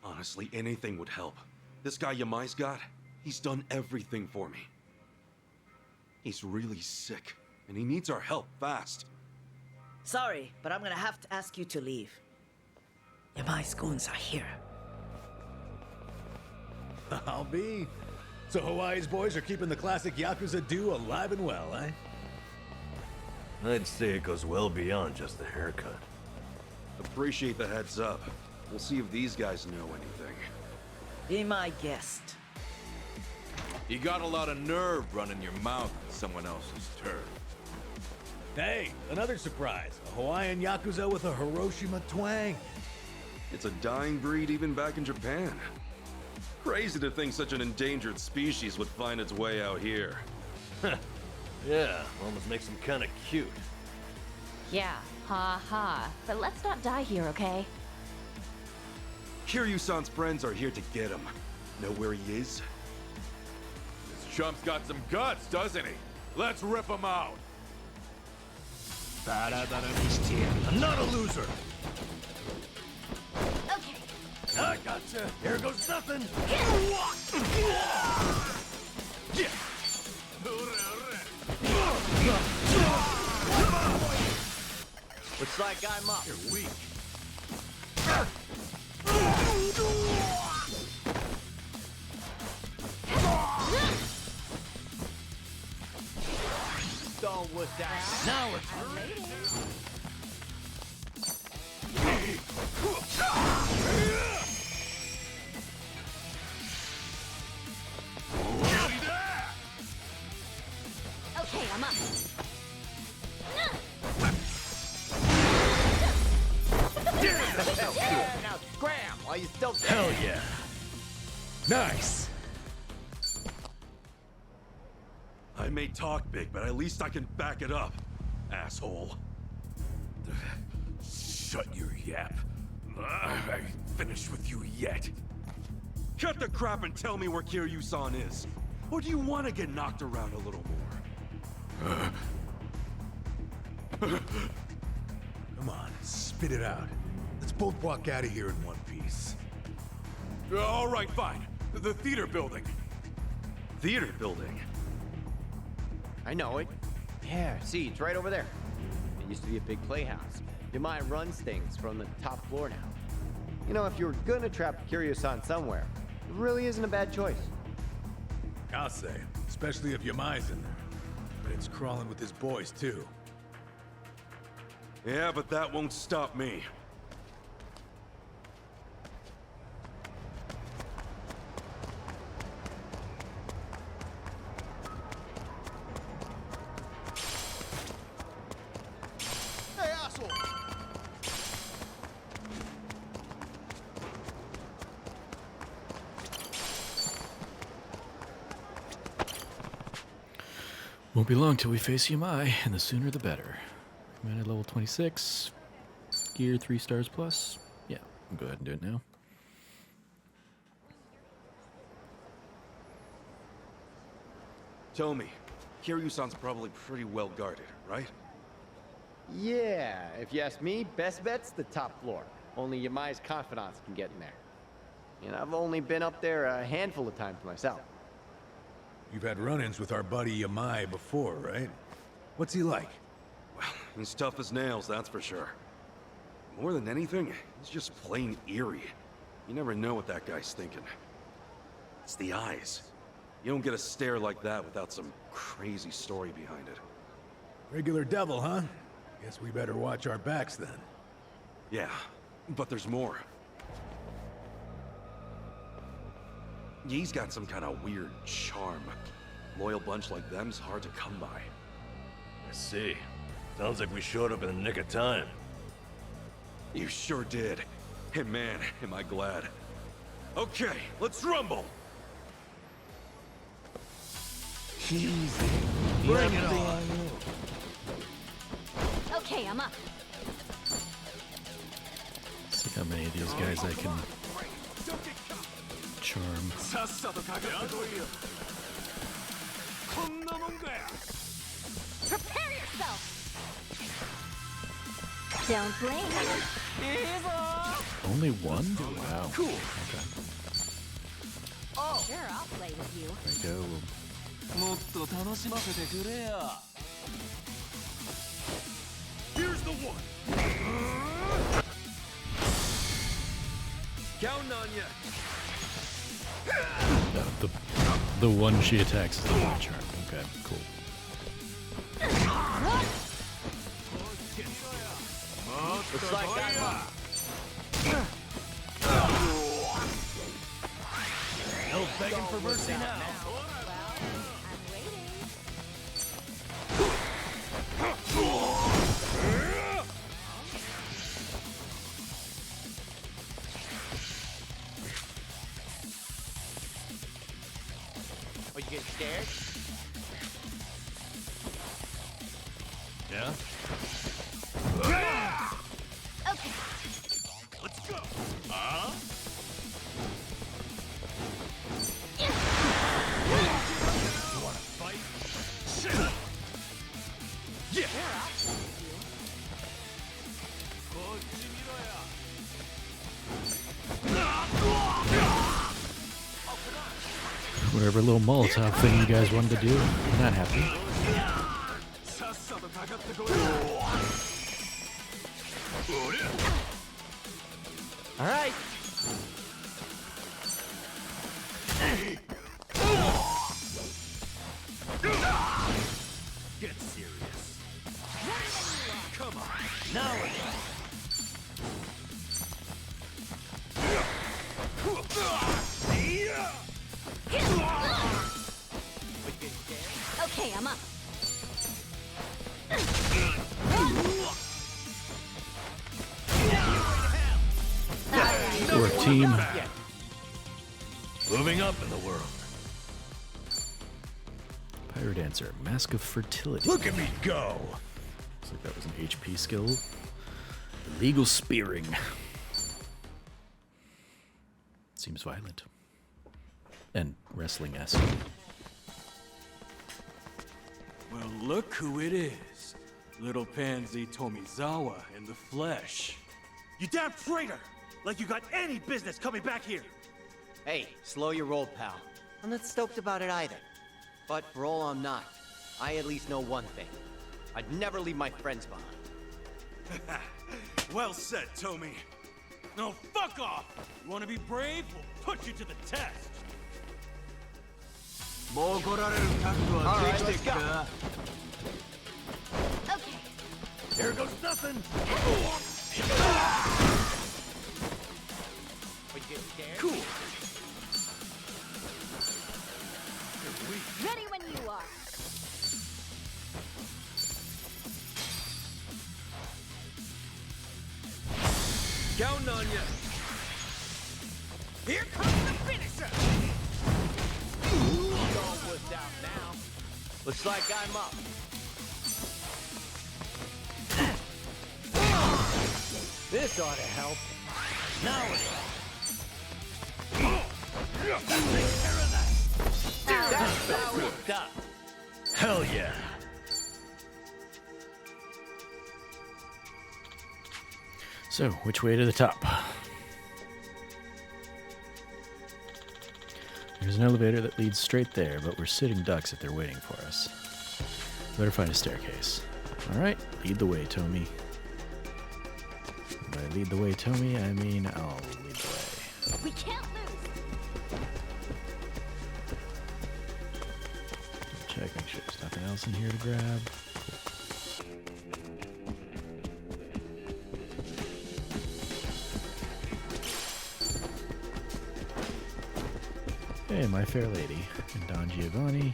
S5: Honestly, anything would help. This guy Yamai's got, he's done everything for me. He's really sick, and he needs our help fast.
S17: Sorry, but I'm gonna have to ask you to leave. Yamai's goons are here.
S13: I'll be. So Hawaii's boys are keeping the classic Yakuza do alive and well, eh?
S15: I'd say it goes well beyond just the haircut.
S5: Appreciate the heads up. We'll see if these guys know anything.
S17: Be my guest.
S3: You got a lot of nerve running your mouth on someone else's turf.
S13: Hey, another surprise. A Hawaiian Yakuza with a Hiroshima twang.
S5: It's a dying breed even back in Japan. Crazy to think such an endangered species would find its way out here.
S15: Yeah, almost makes him kinda cute.
S4: Yeah, ha ha. But let's not die here, okay?
S5: Kiryu-san's friends are here to get him. Know where he is?
S3: This chump's got some guts, doesn't he?
S5: Let's rip them out.
S15: Not a loser.
S14: Okay.
S15: I gotcha. Here goes nothing.
S11: Looks like I'm up.
S15: You're weak.
S11: Don't wuss out.
S15: Now we're
S14: Okay, I'm up.
S11: Yeah, now scram while you still can.
S15: hell yeah.
S13: Nice.
S5: I may talk big, but at least I can back it up, asshole.
S13: Shut your yap. I ain't finished with you yet.
S5: Cut the crap and tell me where Kiryu-san is. Or do you want to get knocked around a little more?
S13: Come on, spit it out. Let's both walk out of here in one piece.
S5: All right, fine. The theater building. Theater building?
S11: I know it. Yeah, see, it's right over there. It used to be a big playhouse. Yamai runs things from the top floor now. You know, if you were gonna trap Kiryu-san somewhere, it really isn't a bad choice.
S13: I'll say, especially if Yamai's in there. But it's crawling with his boys, too.
S5: Yeah, but that won't stop me.
S7: Hey, asshole!
S1: Won't be long till we face Yamai, and the sooner the better. I'm at level 26. Gear 3 stars plus. Yeah, I'll go ahead and do it now.
S5: Tell me, Kiryu-san's probably pretty well guarded, right?
S11: Yeah, if you ask me, best bet's the top floor. Only Yamai's confidants can get in there. And I've only been up there a handful of times myself.
S13: You've had run-ins with our buddy Yamai before, right? What's he like?
S5: Well, he's tough as nails, that's for sure. More than anything, he's just plain eerie. You never know what that guy's thinking. It's the eyes. You don't get a stare like that without some crazy story behind it.
S13: Regular devil, huh? Guess we better watch our backs then.
S5: Yeah, but there's more. He's got some kind of weird charm. Loyal bunch like them's hard to come by.
S15: I see. Sounds like we showed up in the nick of time.
S5: You sure did. Hey man, am I glad. Okay, let's rumble!
S15: Easy. Bring it on.
S14: Okay, I'm up.
S1: See how many of these guys I can charm.
S14: Prepare yourself! Don't blame me.
S1: Only one? Wow.
S11: Cool.
S1: Okay.
S14: Oh, sure, I'll play with you.
S1: There we go.
S5: Here's the one! Counting on ya!
S1: The one she attacks is the one charm. Okay, cool.
S11: Looks like I'm up.
S15: No begging for mercy now.
S14: I'm waiting.
S11: Are you getting scared?
S15: Yeah?
S14: Okay.
S15: Let's go. Huh? You wanna fight?
S1: Whatever little Molotov thing you guys wanted to do, I'm not happy.
S16: All right.
S15: Get serious. Come on. Now
S14: Okay, I'm up.
S1: We're a team.
S15: moving up in the world.
S1: Pirate Dancer, Mask of Fertility.
S13: Look at me go!
S1: Looks like that was an HP skill. Illegal spearing. Seems violent. And wrestling-esque.
S3: Well, look who it is. Little Pansy Tomizawa in the flesh.
S15: You damn traitor! Like you got any business coming back here!
S11: Hey, slow your roll, pal. I'm not stoked about it either. But for all I'm not, I at least know one thing. I'd never leave my friends behind.
S15: Well said, Tomy. No, fuck off! You wanna be brave? We'll put you to the test!
S11: Alright, let's go.
S14: Okay.
S15: Here goes nothing!
S11: Cool.
S14: Ready when you are.
S16: Counting on you. Here comes the finisher.
S11: All wussed out now. Looks like I'm up. This ought to help.
S15: Now
S11: That's how it's done.
S15: hell yeah!
S1: So, which way to the top? There's an elevator that leads straight there, but we're sitting ducks if they're waiting for us. Better find a staircase. Alright, lead the way, Tomy. By lead the way, Tomy, I mean I'll lead the way.
S14: We can't lose.
S1: Check, make sure there's nothing else in here to grab. Hey, My Fair Lady, and Don Giovanni,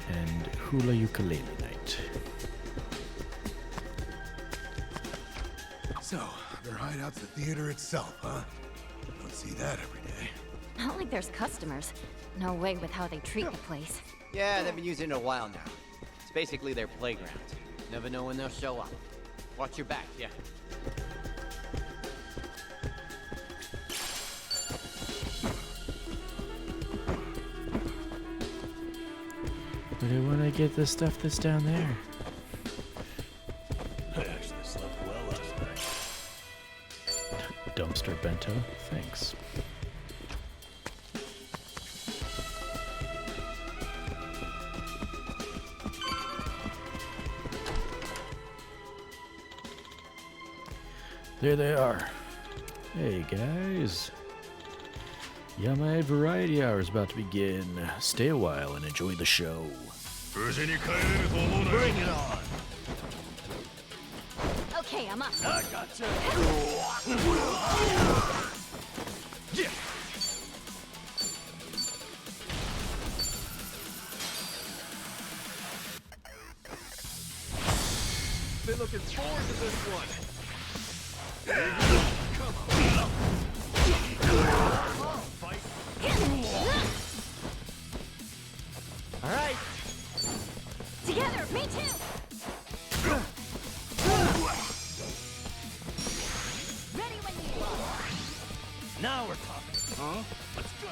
S1: and Hula Ukulele Night.
S13: So, their hideout's the theater itself, huh? Don't see that every day.
S14: Not like there's customers. No way with how they treat the place.
S11: Yeah, they've been using it a while now. It's basically their playground. Never know when they'll show up. Watch your back, yeah.
S1: But I want to get the stuff that's down there.
S15: I actually slept well last night.
S1: Dumpster bento, thanks. There they are. Hey guys. Yamai Variety Hour is about to begin. Stay a while and enjoy the show.
S15: Bring it on!
S14: Okay, I'm up.
S15: I gotcha!
S16: Yeah.
S7: Been looking forward to this one.
S16: Come on.
S15: Fight!
S16: All right.
S14: Together, me too. Ready when you are.
S15: Now we're talking!
S16: Huh?
S15: Let's go!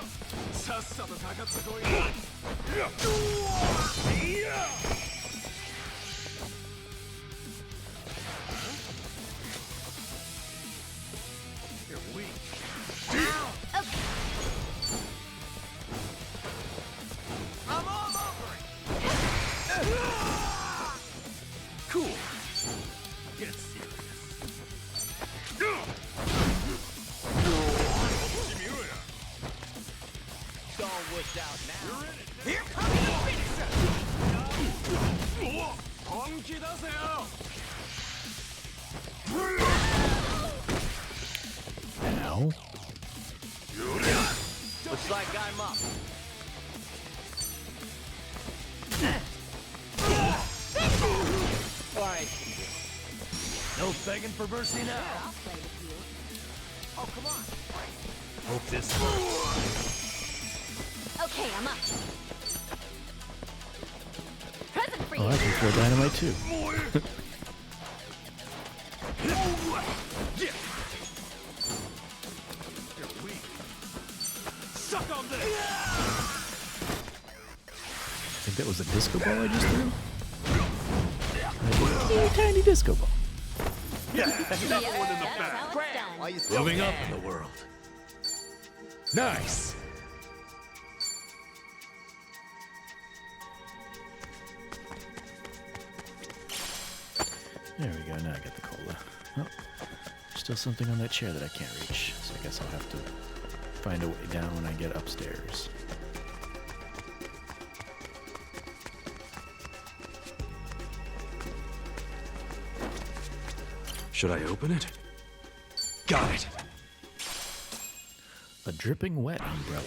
S16: You're weak.
S1: No.
S11: Looks like I'm up. Alright.
S15: No begging for mercy now.
S14: I'll play with you.
S11: Oh, come on.
S15: Hope this works.
S14: Okay, I'm up. Present for you.
S1: Oh, I can throw dynamite too.
S15: You're weak. Suck on this.
S1: I think that was a disco ball I just threw. A tiny disco ball.
S15: Yeah, that one in the
S14: That's
S15: back.
S14: how it's done.
S11: Why you still
S15: Moving up
S11: mad?
S15: in the world. Nice.
S1: There we go, now I got the cola. Oh, still something on that chair that I can't reach, so I guess I'll have to find a way down when I get upstairs.
S5: Should I open it? Got it.
S1: A dripping wet umbrella.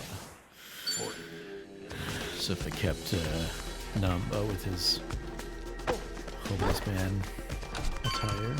S1: So if I kept Numbo with his homeless man attire.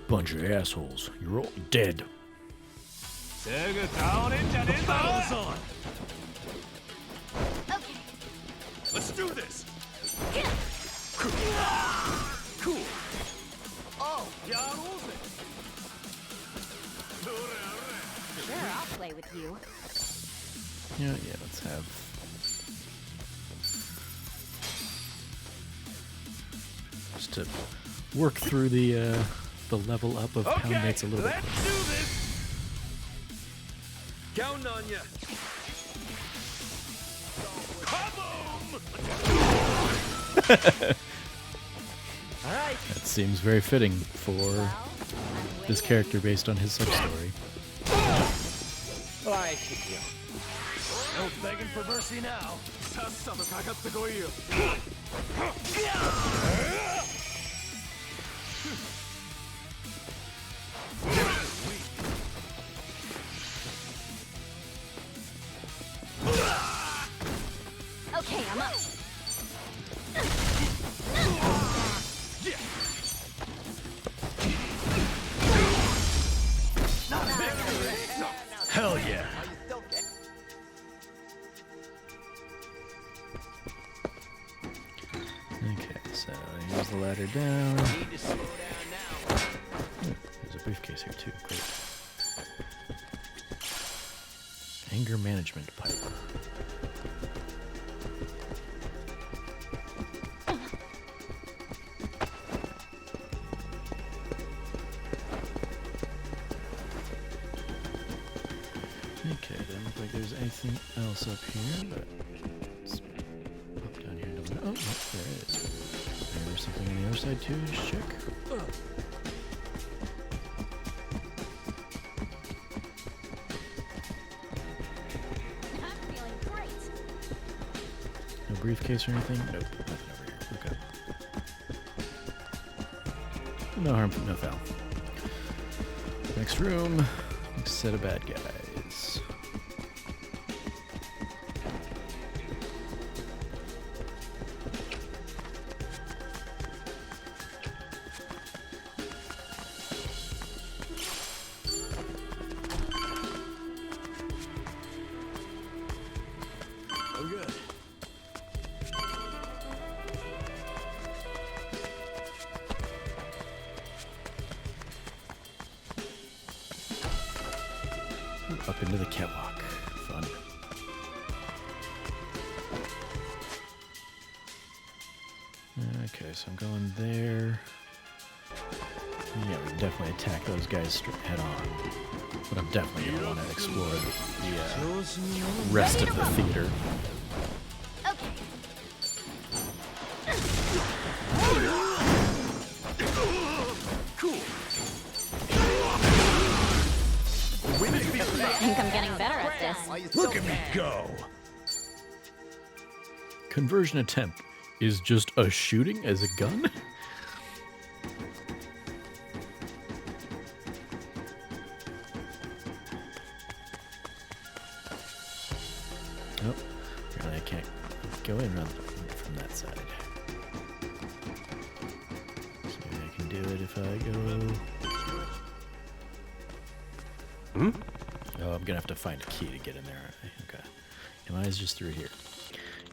S1: Bunch of assholes. You're all dead.
S15: The battle's on.
S14: Okay.
S15: Let's do this.
S11: Cool.
S15: Oh,
S14: Sure, I'll play with you.
S1: Yeah, let's have. Just to work through the level up of Pound Mates a little bit.
S15: Let's do this.
S5: Counting on ya.
S11: Alright.
S1: That seems very fitting for this character based on his sub-story.
S11: Alright.
S15: No begging for mercy now.
S14: Okay, I'm up.
S15: Hell yeah.
S1: Okay, so here's the ladder down. There's a briefcase here too. Great. Anger management pipe. Okay, doesn't look like there's anything else up here, but let's pop down here. Oh, no, there is. Maybe there's something on the other side too. Just check.
S14: I'm feeling great.
S1: No briefcase or anything? Nope, nothing over here. Okay. No harm, no foul. Next room. Next set of bad guys.
S15: I'm good.
S1: Up into the catwalk. Fun. Okay, so I'm going there. Yeah, we can definitely attack those guys head on. But I'm definitely going to want to explore the rest of the theater.
S14: Okay.
S15: Cool.
S14: I think I'm getting better at this.
S15: Look at me go.
S1: Conversion attempt is just a shooting as a gun? Oh, apparently I can't go in from that side. So maybe I can do it if I go... Oh, I'm gonna have to find a key to get in there, aren't I? Okay. Am I just through here?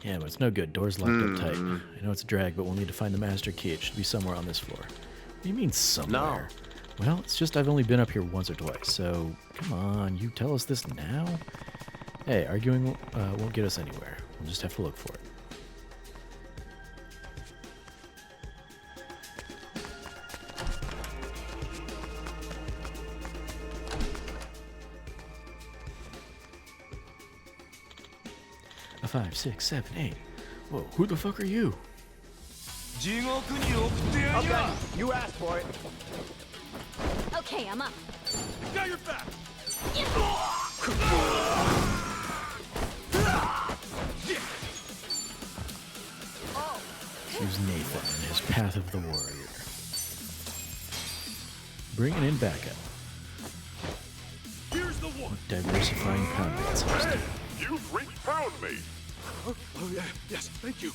S1: Yeah, but it's no good. Door's locked up tight. I know it's a drag, but we'll need to find the master key. It should be somewhere on this floor. What do you mean somewhere? No. Well, it's just I've only been up here once or twice, so come on, you tell us this now? Hey, arguing won't get us anywhere. We'll just have to look for it. A 5, 6, 7, 8. Whoa, who the fuck are you?
S11: Okay, you asked for it.
S14: Okay, I'm up.
S15: Got your back.
S1: Here's Nathan and his Path of the Warrior. Bringing in backup.
S15: Here's the one.
S1: Diversifying combat systems.
S15: You freaks found me. Huh? Oh yeah, yes, thank you.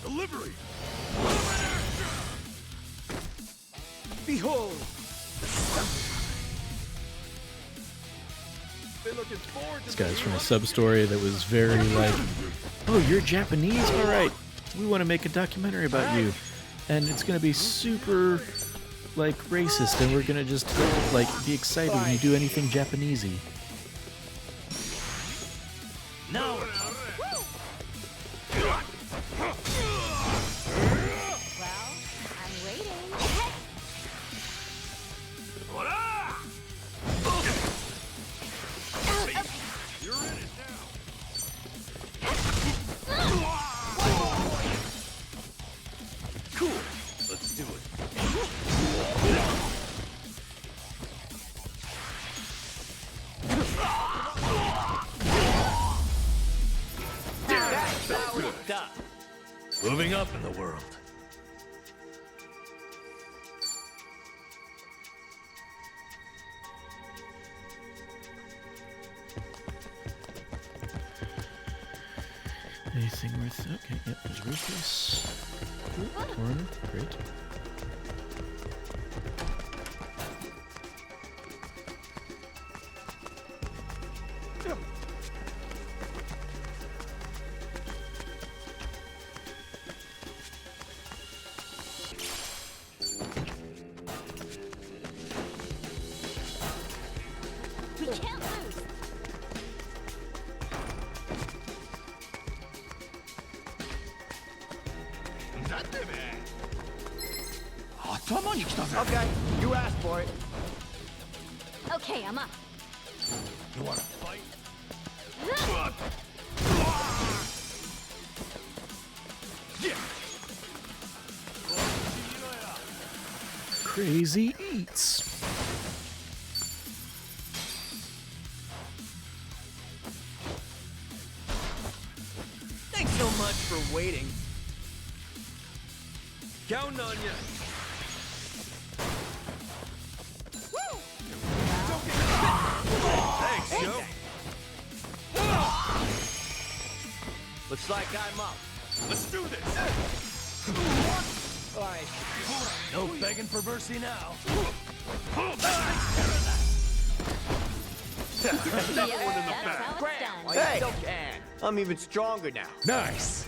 S15: Delivery.
S11: Behold.
S1: This guy's from a sub-story that was very like, oh, you're Japanese? All right, we want to make a documentary about you. And it's going to be super, like, racist, and we're going to just, like, be excited when you do anything Japanesey.
S15: No.
S14: Well, I'm waiting.
S15: You're in it now. Cool. Let's do it. Moving up in the world.
S1: Anything worth... Okay, yep, there's Rufus. Corner, great.
S14: We can't lose.
S11: Okay, you asked for it.
S14: Okay, I'm up.
S15: You want to fight?
S1: Crazy Eats.
S16: Thanks so much for waiting. Counting on you.
S15: Thanks, yo.
S16: Looks like I'm up.
S15: Let's do this.
S16: All right.
S15: No begging for mercy now.
S16: Another one in the
S14: That's
S16: back.
S14: how it's done.
S11: Hey, still can. I'm even stronger now.
S13: Nice.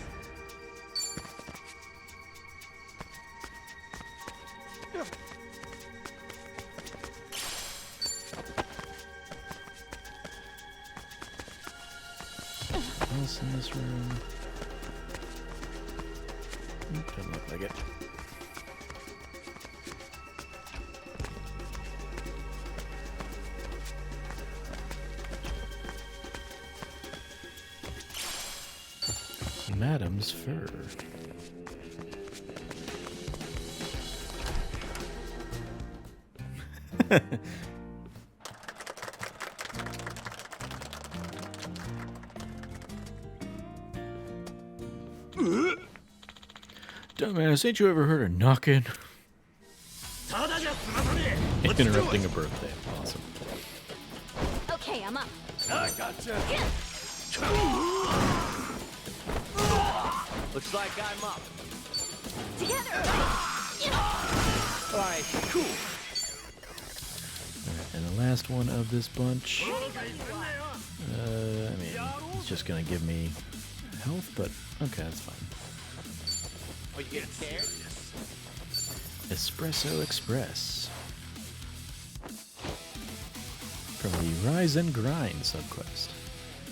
S1: Else in this room? Doesn't look like it. Madam's fur. Dumbass, ain't you ever heard of knocking? Interrupting a birthday. Awesome.
S14: Okay, I'm up.
S15: I gotcha.
S11: Looks like I'm up.
S14: Together.
S11: Alright, cool.
S1: Alright, and the last one of this bunch. I mean, it's just gonna give me health, but okay, that's fine.
S11: Oh, you getting scared?
S1: Espresso Express. From the Rise and Grind subquest.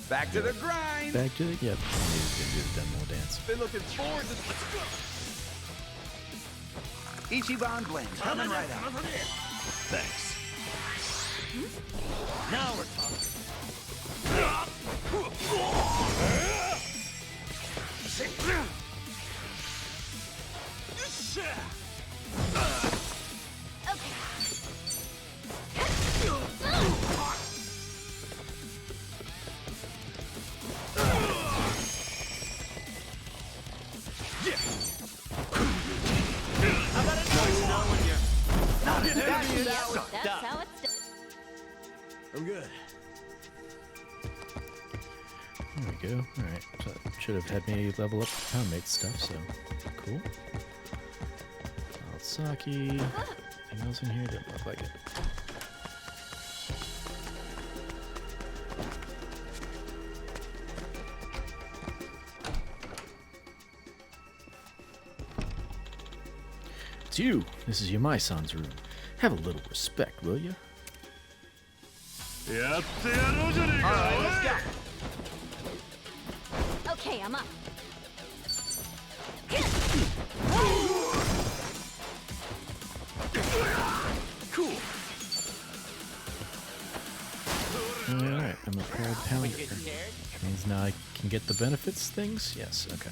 S16: Back to the grind.
S1: Back to the, yep, he's gonna do the demo dance.
S16: Been looking forward to this. Ichiban blend coming right out.
S15: Thanks. Now we're talking.
S14: That's how it's done.
S15: I'm good.
S1: There we go. Alright, so should have had me level up the poundmate stuff, so cool. Saki. Anything else in here? Doesn't look like it. It's you. This is Yamai-san's room. Have a little respect, will you?
S14: Alright, let's go. Okay, I'm up.
S1: Cool. Alright, I'm a proud pounder. Which means now I can get the benefits things? Yes, okay.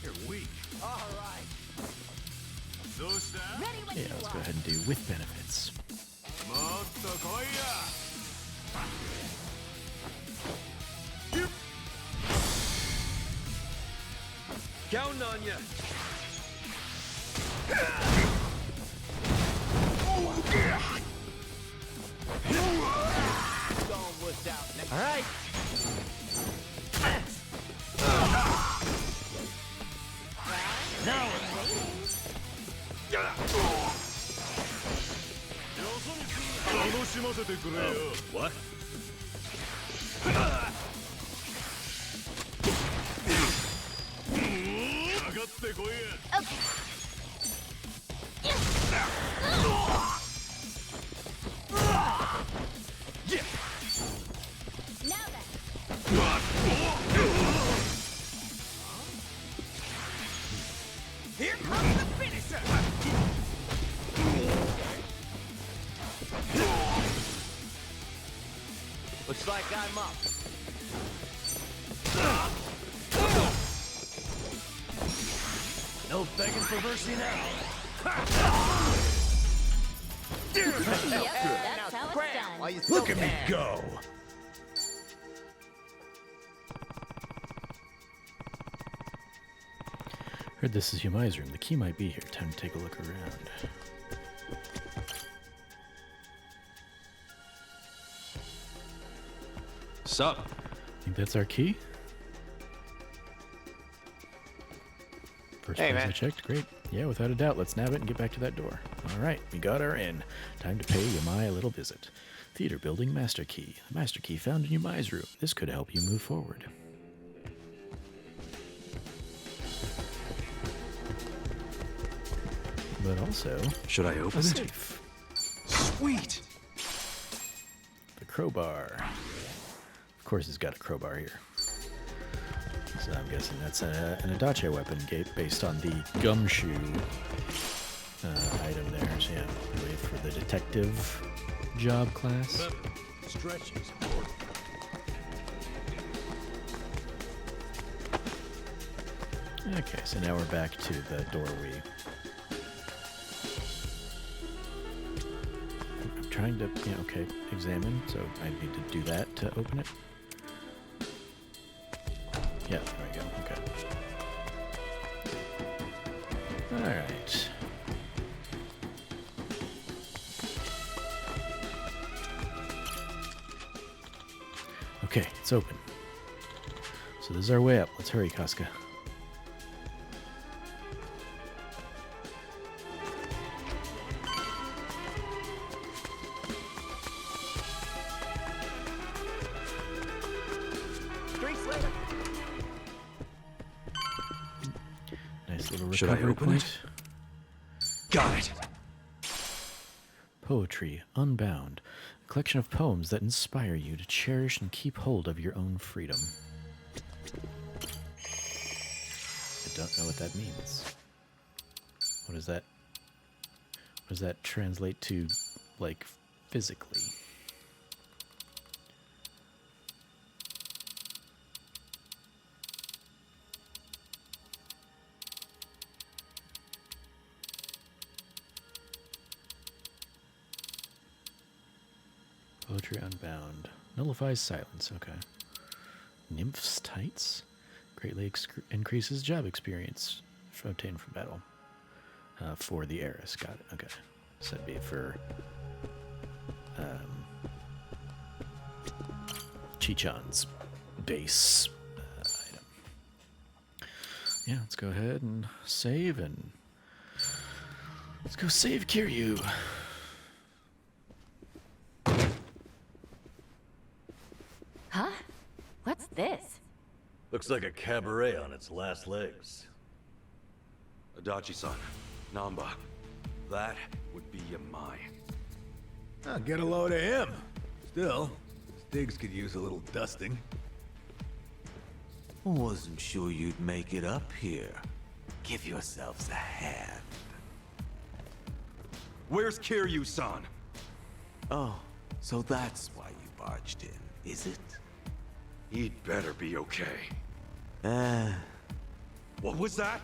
S15: You're weak.
S16: Alright.
S1: Yeah, let's go ahead and do with benefits.
S16: Counting on ya.
S11: All right.
S15: Now what?
S16: Here comes the finisher.
S11: Looks like I'm up.
S15: No begging for mercy now.
S14: That's how it's done.
S13: Look at me go!
S1: Heard this is Yamai's room. The key might be here. Time to take a look around.
S5: Sup?
S1: Think that's our key? First
S11: Hey,
S1: place I
S11: man.
S1: checked. Great. Yeah, without a doubt. Let's nab it and get back to that door. All right, we got our in. Time to pay Yamai a little visit. Theater building master key. The master key found in Yamai's room. This could help you move forward. But also,
S5: should I open
S1: a
S5: it?
S1: safe.
S13: Sweet.
S1: The crowbar. Of course, he's got a crowbar here. So I'm guessing that's an Adachi weapon based on the gumshoe item there. So yeah, wait for the detective job class.
S13: Remember, stretching is important.
S1: Okay, so now we're back to the doorway. I'm trying to, yeah, okay, examine, so I need to do that to open it. Yeah, there we go, okay. Alright. Okay, it's open. So this is our way up. Let's hurry, Kasuga. Nice little
S5: Should I
S1: recovery
S5: open
S1: point.
S5: it? Got it.
S1: Poetry Unbound. A collection of poems that inspire you to cherish and keep hold of your own freedom. I don't know what that means. What does that translate to, like, physically? Poetry Unbound. Nullifies silence, okay. Nymph's Tights? Greatly increases job experience obtained from battle. For the heiress, got it, okay. So that'd be for Chichan's base item. Yeah, let's go ahead and save, and let's go save Kiryu.
S14: Huh? What's this?
S15: Looks like a cabaret on its last legs.
S5: Adachi-san, Namba, that would be Yamai.
S13: I'll get a load of him. Still, Stiggs could use a little dusting.
S7: Wasn't sure you'd make it up here. Give yourselves a hand.
S5: Where's Kiryu-san?
S7: Oh, so that's why you barged in, is it?
S5: He'd better be okay. What was that?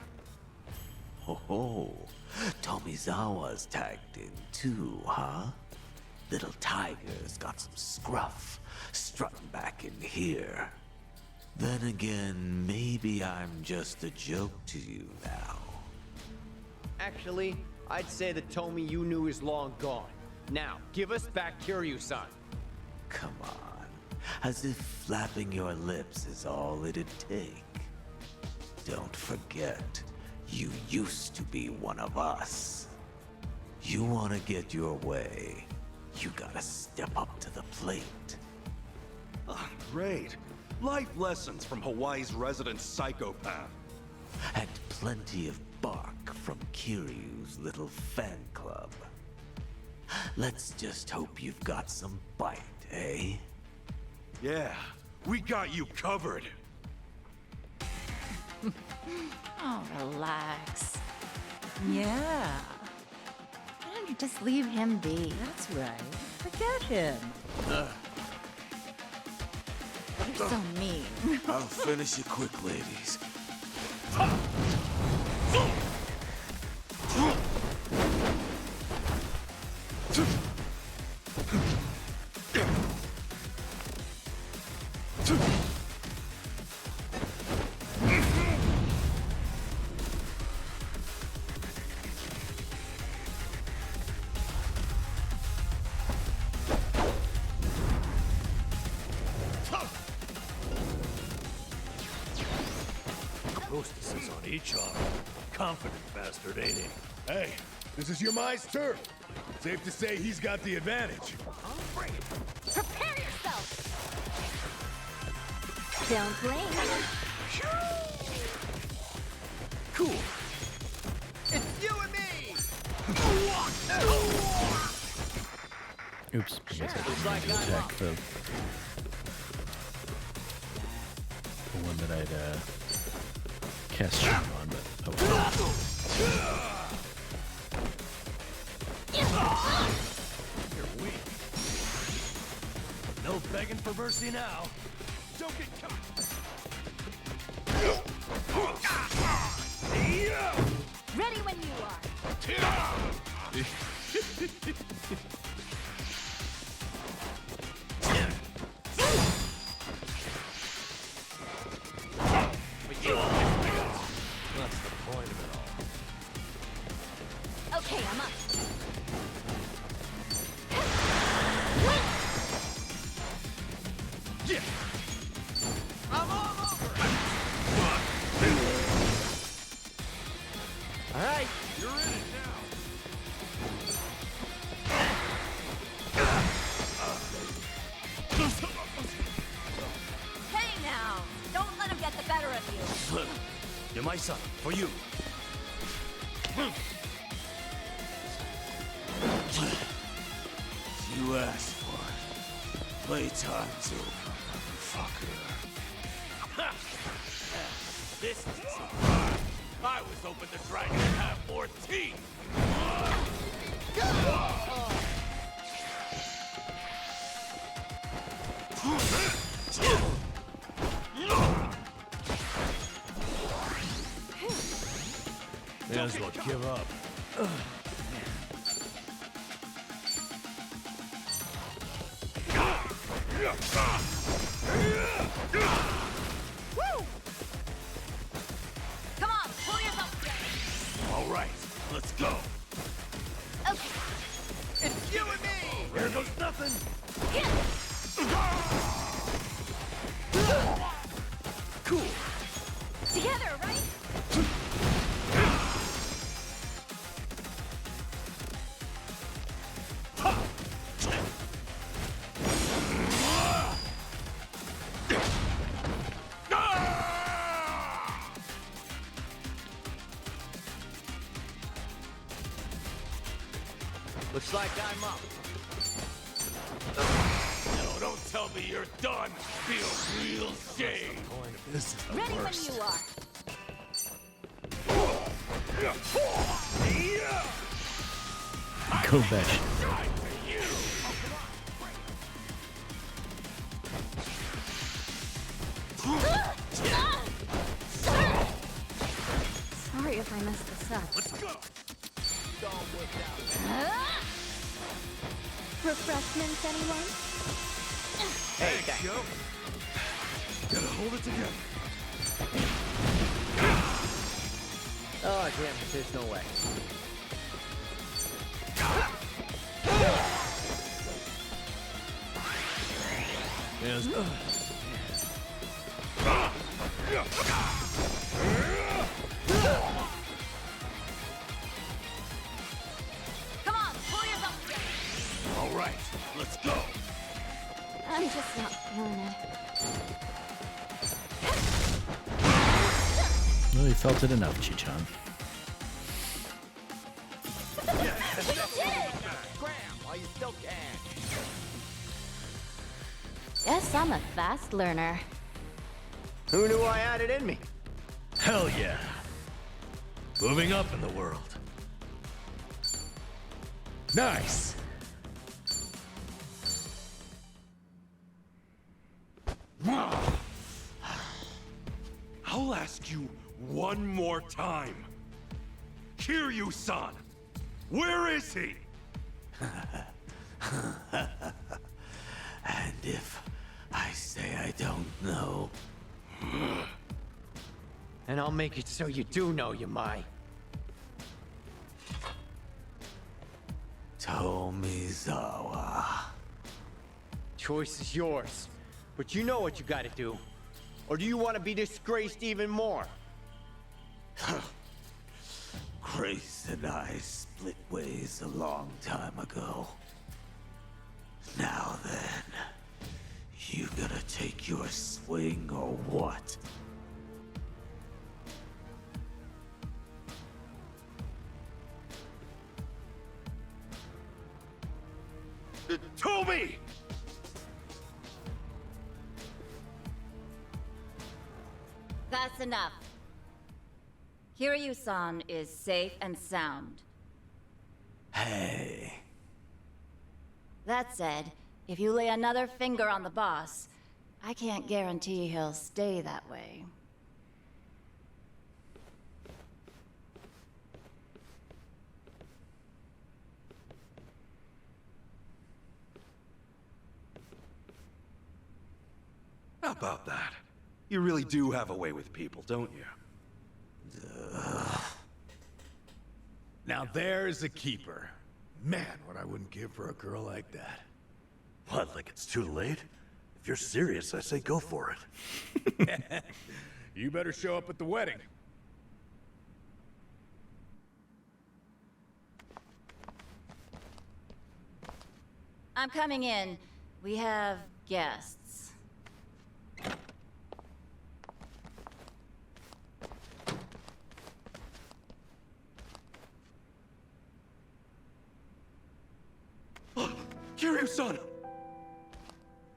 S7: Oh, Tomizawa's tagged in too, huh? Little Tiger's got some scruff, strutting back in here. Then again, maybe I'm just a joke to you now.
S11: Actually, I'd say the Tomi you knew is long gone. Now, give us back Kiryu-san.
S7: Come on, as if flapping your lips is all it'd take. Don't forget, you used to be one of us. You want to get your way, you gotta step up to the plate.
S5: Oh, great. Life lessons from Hawaii's resident psychopath.
S7: And plenty of bark from Kiryu's little fan club. Let's just hope you've got some bite, eh?
S5: Yeah, we got you covered.
S4: Oh, relax.
S14: Yeah.
S4: Why don't you just leave him be?
S14: That's right. Forget him.
S4: You're so mean.
S7: I'll finish it quick, ladies.
S15: Hostesses on each arm. Confident bastard, ain't he?
S13: Hey, this is Yamai's turn. Safe to say he's got the advantage.
S14: Prepare yourself! Don't blink.
S16: Cool. It's you and me!
S1: Oops, I guess I didn't mean to attack the one that I'd cast Shun on, but oh well.
S15: No begging for mercy now. Don't get killed.
S14: Ready when you are.
S15: That's the point of it all.
S14: Okay, I'm up.
S15: Yeah.
S16: I'm all over it.
S11: All right.
S15: You're in it now.
S14: Hey now! Don't let him get the better of you.
S15: You're my son. For you.
S7: You asked for it. Playtime's over, motherfucker.
S15: This is I was hoping the dragon would have more teeth. May as well give up.
S14: Woo! Come on, pull yourself together.
S15: All right, let's go.
S14: Okay.
S16: It's you and me.
S15: Here goes nothing.
S14: Cool. Together, right?
S11: Looks like I'm up.
S15: No, don't tell me you're done. Feel real shame.
S13: This is the
S14: Ready
S13: worst.
S14: when you are.
S1: Go fetch.
S14: Sorry if I messed this up.
S15: Let's go.
S14: Refreshments, anyone?
S11: Hey, thanks.
S15: Yo. Gotta hold it together.
S11: Oh, damn it. There's no way.
S15: Yes.
S14: Come on, pull yourself together.
S15: All right, let's go.
S14: I'm just not feeling it.
S1: Well, you felt it enough, Chichan.
S11: Graham, while you still can.
S14: Guess I'm a fast learner.
S11: Who knew I had it in me?
S15: Hell yeah. Moving up in the world. Nice. I'll ask you one more time. Kiryu-san, where is he?
S7: And if I say I don't know,
S11: And I'll make it so you do know, Yamai.
S7: Tomizawa.
S11: Choice is yours. But you know what you gotta do. Or do you want to be disgraced even more?
S7: Grace and I split ways a long time ago. Now then, you gonna take your swing or what?
S15: Toby!
S14: That's enough. Kiryu-san is safe and sound.
S7: Hey.
S14: That said, If you lay another finger on the boss, I can't guarantee he'll stay that way.
S5: How about that? You really do have a way with people, don't you?
S13: Now there's a keeper. Man, what I wouldn't give for a girl like that.
S15: What, like it's too late? If you're serious, I say go for it.
S13: You better show up at the wedding.
S14: I'm coming in. We have guests.
S5: Kiryu-san!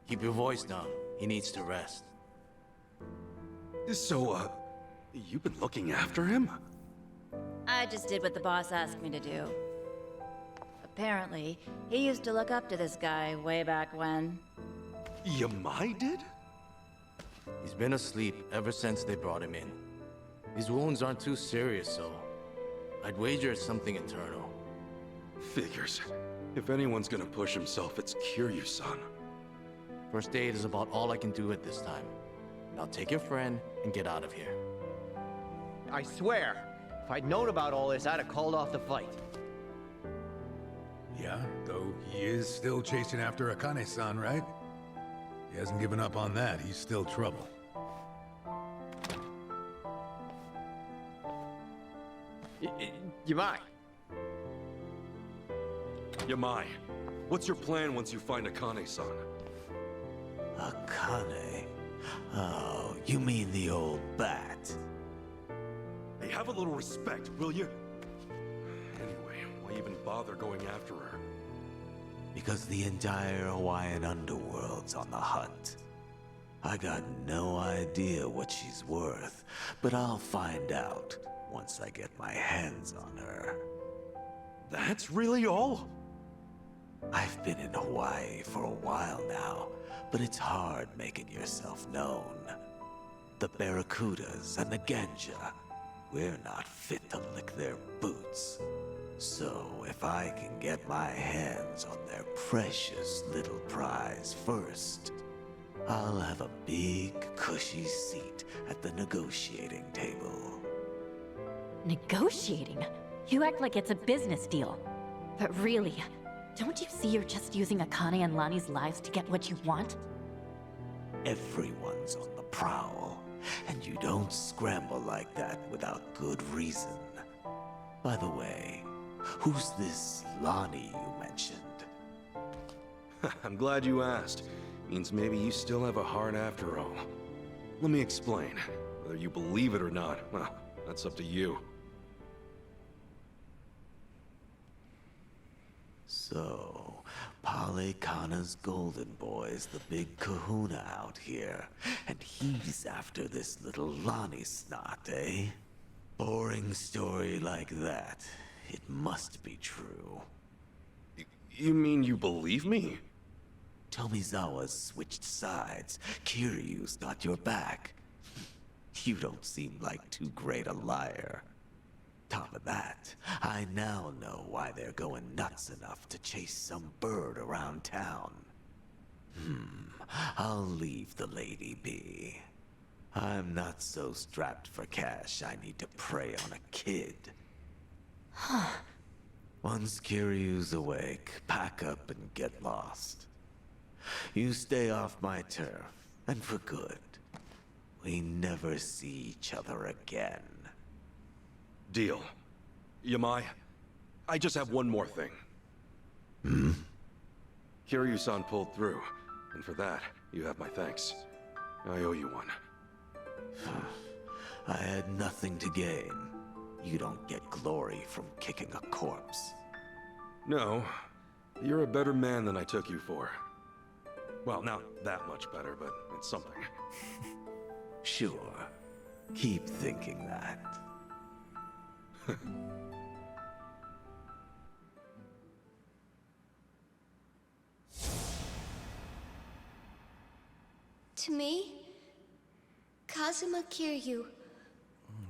S18: Keep your voice down. He needs to rest.
S5: So, you've been looking after him?
S14: I just did what the boss asked me to do. Apparently, he used to look up to this guy way back when.
S5: Yamai did?
S18: He's been asleep ever since they brought him in. His wounds aren't too serious, so I'd wager it's something internal.
S5: Figures. If anyone's gonna push himself, it's Kiryu-san.
S18: First aid is about all I can do at this time. Now take your friend and get out of here.
S11: I swear, if I'd known about all this, I'd have called off the fight.
S13: Yeah, though he is still chasing after Akane-san, right? He hasn't given up on that. He's still trouble.
S11: Yamai.
S5: Yamai, what's your plan once you find Akane-san?
S7: Akane? Oh, you mean the old bat?
S5: Hey, have a little respect, will you? Anyway, why even bother going after her?
S7: Because the entire Hawaiian underworld's on the hunt. I got no idea what she's worth, but I'll find out once I get my hands on her.
S5: That's really all?
S7: I've been in Hawaii for a while now, but it's hard making yourself known. The Barracudas and the Ganja, we're not fit to lick their boots. So if I can get my hands on their precious little prize first, I'll have a big, cushy seat at the negotiating table.
S19: Negotiating? You act like it's a business deal. But really, don't you see you're just using Akane and Lani's lives to get what you want?
S7: Everyone's on the prowl, and you don't scramble like that without good reason. By the way, who's this Lani you mentioned?
S5: I'm glad you asked. Means maybe you still have a heart after all. Let me explain. Whether you believe it or not, well, that's up to you.
S7: So, Pale Kana's golden boy's the big kahuna out here, and he's after this little Lani snot, eh? Boring story like that. It must be true.
S5: You mean you believe me?
S7: Tomizawa's switched sides. Kiryu's got your back. You don't seem like too great a liar. Top of that, I now know why they're going nuts enough to chase some bird around town. I'll leave the lady be. I'm not so strapped for cash I need to prey on a kid. Once Kiryu's awake, pack up and get lost. You stay off my turf, and for good. We never see each other again.
S5: Deal. Yamai, I just have one more thing. Kiryu-san pulled through, and for that, you have my thanks. I owe you one.
S7: I had nothing to gain. You don't get glory from kicking a corpse.
S5: No, you're a better man than I took you for. Well, not that much better, but it's something.
S7: Sure. Keep thinking that.
S20: Kazuma Kiryu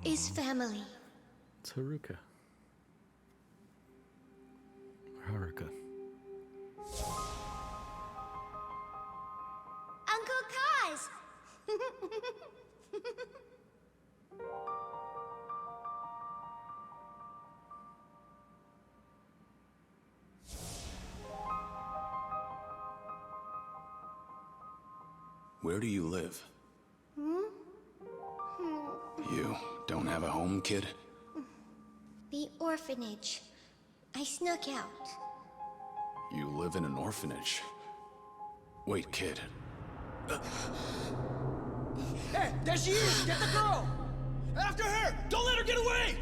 S20: is family.
S1: It's Haruka. Haruka.
S20: Uncle Kaz!
S2: Where do you live?
S20: Hmm?
S2: You don't have a home, kid?
S20: The orphanage. I snuck out.
S2: You live in an orphanage. Wait, kid.
S16: Hey, there she is! Get the girl! After her! Don't let her get away!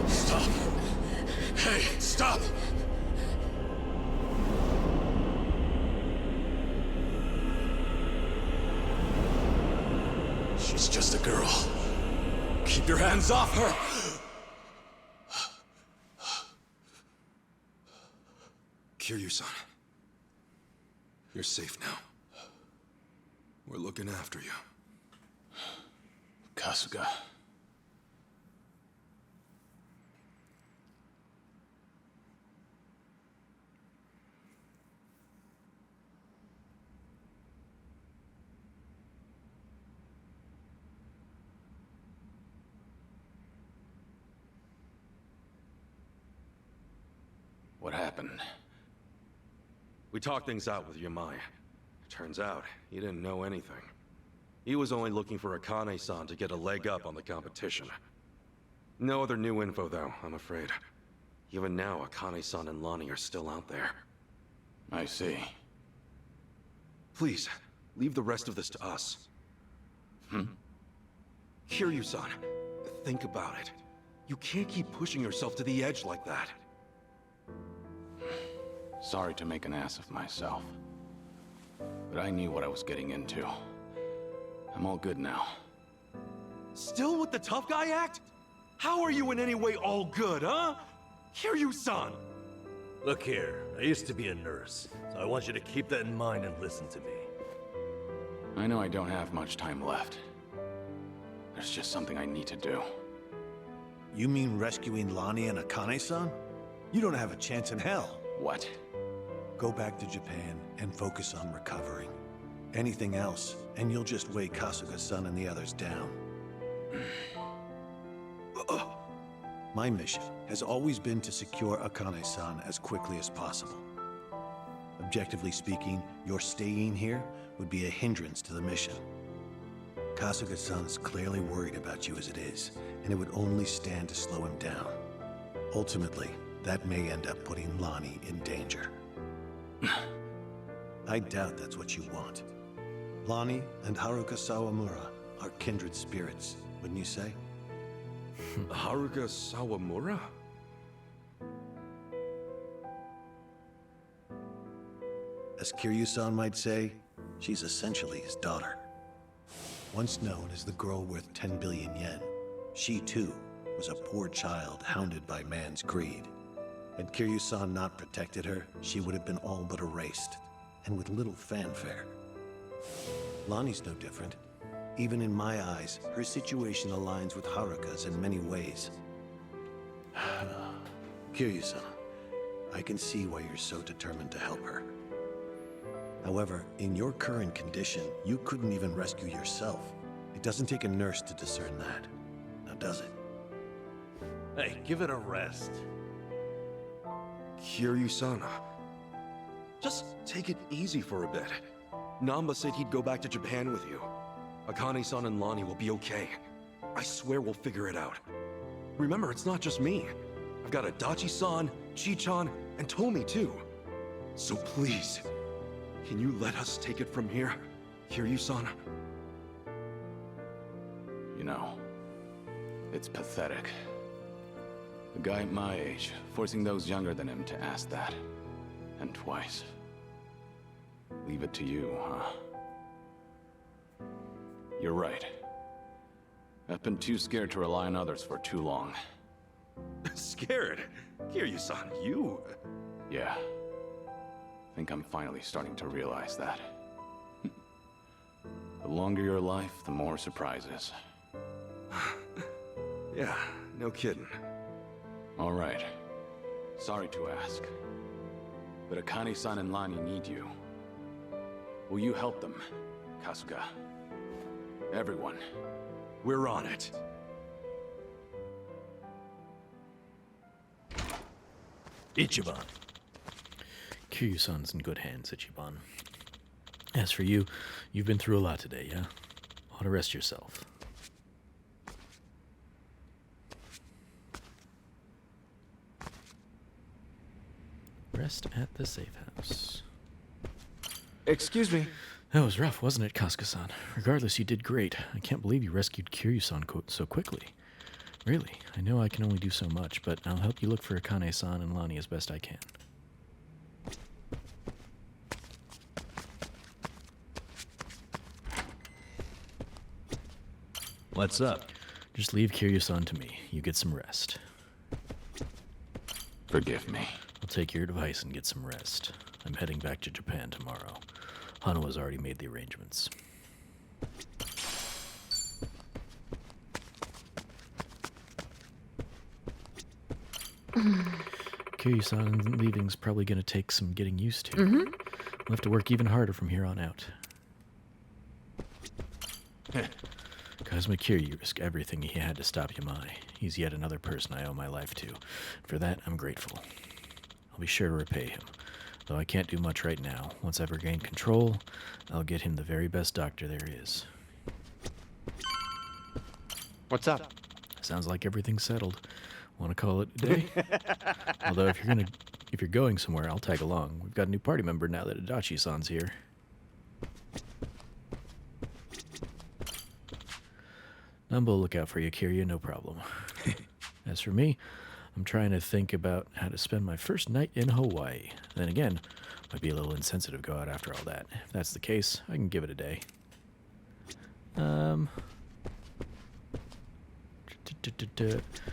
S2: Stop! Hey, stop! She's just a girl. Keep your hands off her!
S5: Kiryu-san. You're safe now. We're looking after you.
S2: Kasuga. What happened?
S5: We talked things out with Yamai. Turns out, he didn't know anything. He was only looking for Akane-san to get a leg up on the competition. No other new info, though, I'm afraid. Even now, Akane-san and Lonnie are still out there.
S2: I see.
S5: Please, leave the rest of this to us. Kiryu-san, think about it. You can't keep pushing yourself to the edge like that.
S2: Sorry to make an ass of myself. But I knew what I was getting into. I'm all good now.
S5: Still with the tough guy act? How are you in any way all good, huh? Kiryu-san!
S15: Look here, I used to be a nurse, so I want you to keep that in mind and listen to me.
S2: I know I don't have much time left. There's just something I need to do.
S10: You mean rescuing Lonnie and Akane-san? You don't have a chance in hell.
S2: What?
S10: Go back to Japan and focus on recovering. Anything else, and you'll just weigh Kasuga-san and the others down. My mission has always been to secure Akane-san as quickly as possible. Objectively speaking, your staying here would be a hindrance to the mission. Kasuga-san's clearly worried about you as it is, and it would only stand to slow him down. Ultimately, that may end up putting Lonnie in danger. I doubt that's what you want. Lonnie and Haruka Sawamura are kindred spirits, wouldn't you say?
S5: Haruka Sawamura?
S10: As Kiryu-san might say, she's essentially his daughter. Once known as the girl worth 10 billion yen, she too was a poor child hounded by man's greed. Had Kiryu-san not protected her, she would have been all but erased, and with little fanfare. Lonnie's no different. Even in my eyes, her situation aligns with Haruka's in many ways. Kiryu-san, I can see why you're so determined to help her. However, in your current condition, you couldn't even rescue yourself. It doesn't take a nurse to discern that. Now does it?
S15: Hey, give it a rest.
S5: Kiryu-san. Just take it easy for a bit. Namba said he'd go back to Japan with you. Akane-san and Lonnie will be okay. I swear we'll figure it out. Remember, it's not just me. I've got Adachi-san, Chi-chan, and Tomi too. So please, can you let us take it from here, Kiryu-san?
S2: You know, it's pathetic. A guy my age, forcing those younger than him to ask that. And twice. Leave it to you, huh? You're right. I've been too scared to rely on others for too long.
S5: Scared? Kiryu-san, you...
S2: Yeah. Think I'm finally starting to realize that.
S6: longer your life, the more surprises.
S5: Yeah, no kidding.
S6: All right. Sorry to ask, but Akane-san and Lani need you. Will you help them, Kasuga? Everyone.
S5: We're on it.
S15: Ichiban.
S1: Kiryu-san's in good hands, Ichiban. As for you, you've been through a lot today, yeah? Ought to rest yourself. Rest at the safe house.
S9: Excuse me.
S1: That was rough, wasn't it, Kasuga-san? Regardless, you did great. I can't believe you rescued Kiryu-san so quickly. Really, I know I can only do so much, but I'll help you look for Akane-san and Lani as best I can.
S15: What's up?
S1: Just leave Kiryu-san to me. You get some rest.
S6: Forgive me.
S1: I'll take your advice and get some rest. I'm heading back to Japan tomorrow. Hano has already made the arrangements. Kiryu-san leaving's probably going to take some getting used to. We'll have to work even harder from here on out. Kazuma Kiryu risked everything he had to stop Yamai. He's yet another person I owe my life to. For that, I'm grateful. I'll be sure to repay him. Though I can't do much right now. Once I've regained control, I'll get him the very best doctor there is.
S11: What's up?
S1: Sounds like everything's settled. Want to call it a day? Although if you're going somewhere, I'll tag along. We've got a new party member now that Adachi-san's here. Numbo will look out for you, Kiryu, no problem. As for me, I'm trying to think about how to spend my first night in Hawaii. Then again, might be a little insensitive to go out after all that. If that's the case, I can give it a day.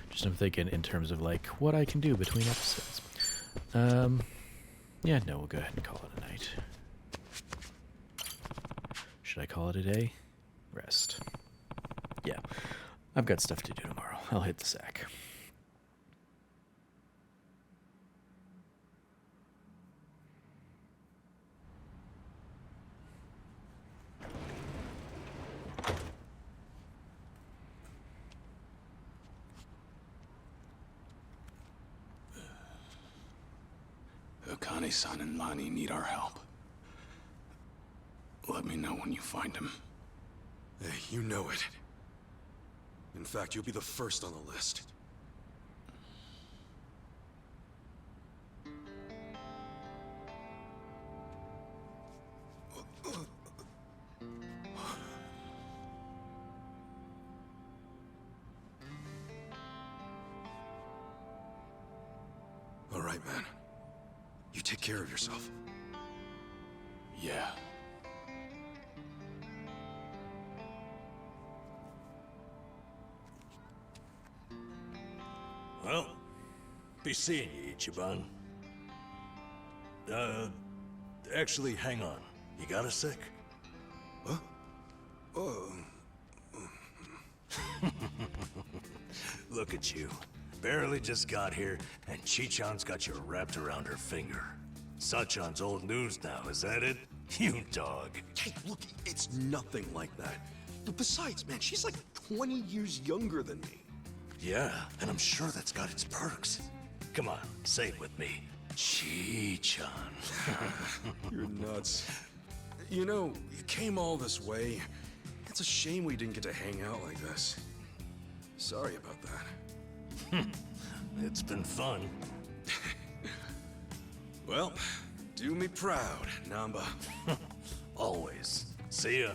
S1: Just I'm thinking in terms of like what I can do between episodes. Yeah, no, we'll go ahead and call it a night. Should I call it a day? Rest. Yeah, I've got stuff to do tomorrow. I'll hit the sack.
S2: Akane-san and Lani need our help. Let me know when you find him.
S5: Hey, you know it. In fact, you'll be the first on the list. All right, man. You take care of yourself.
S2: Yeah.
S15: Well, be seeing you, Ichiban. Actually, hang on. You got a sec?
S5: Huh? Oh.
S15: Look at you. Barely just got here, and Chichan's got you wrapped around her finger. Sachan's old news now, is that it? You dog.
S5: Hey, look, it's nothing like that. But besides, man, she's like 20 years younger than me.
S15: Yeah, and I'm sure that's got its perks. Come on, say it with me. Chichan.
S5: You're nuts. You know, you came all this way. It's a shame we didn't get to hang out like this. Sorry about that.
S15: It's been fun.
S5: Well, do me proud, Namba.
S15: Always. See ya.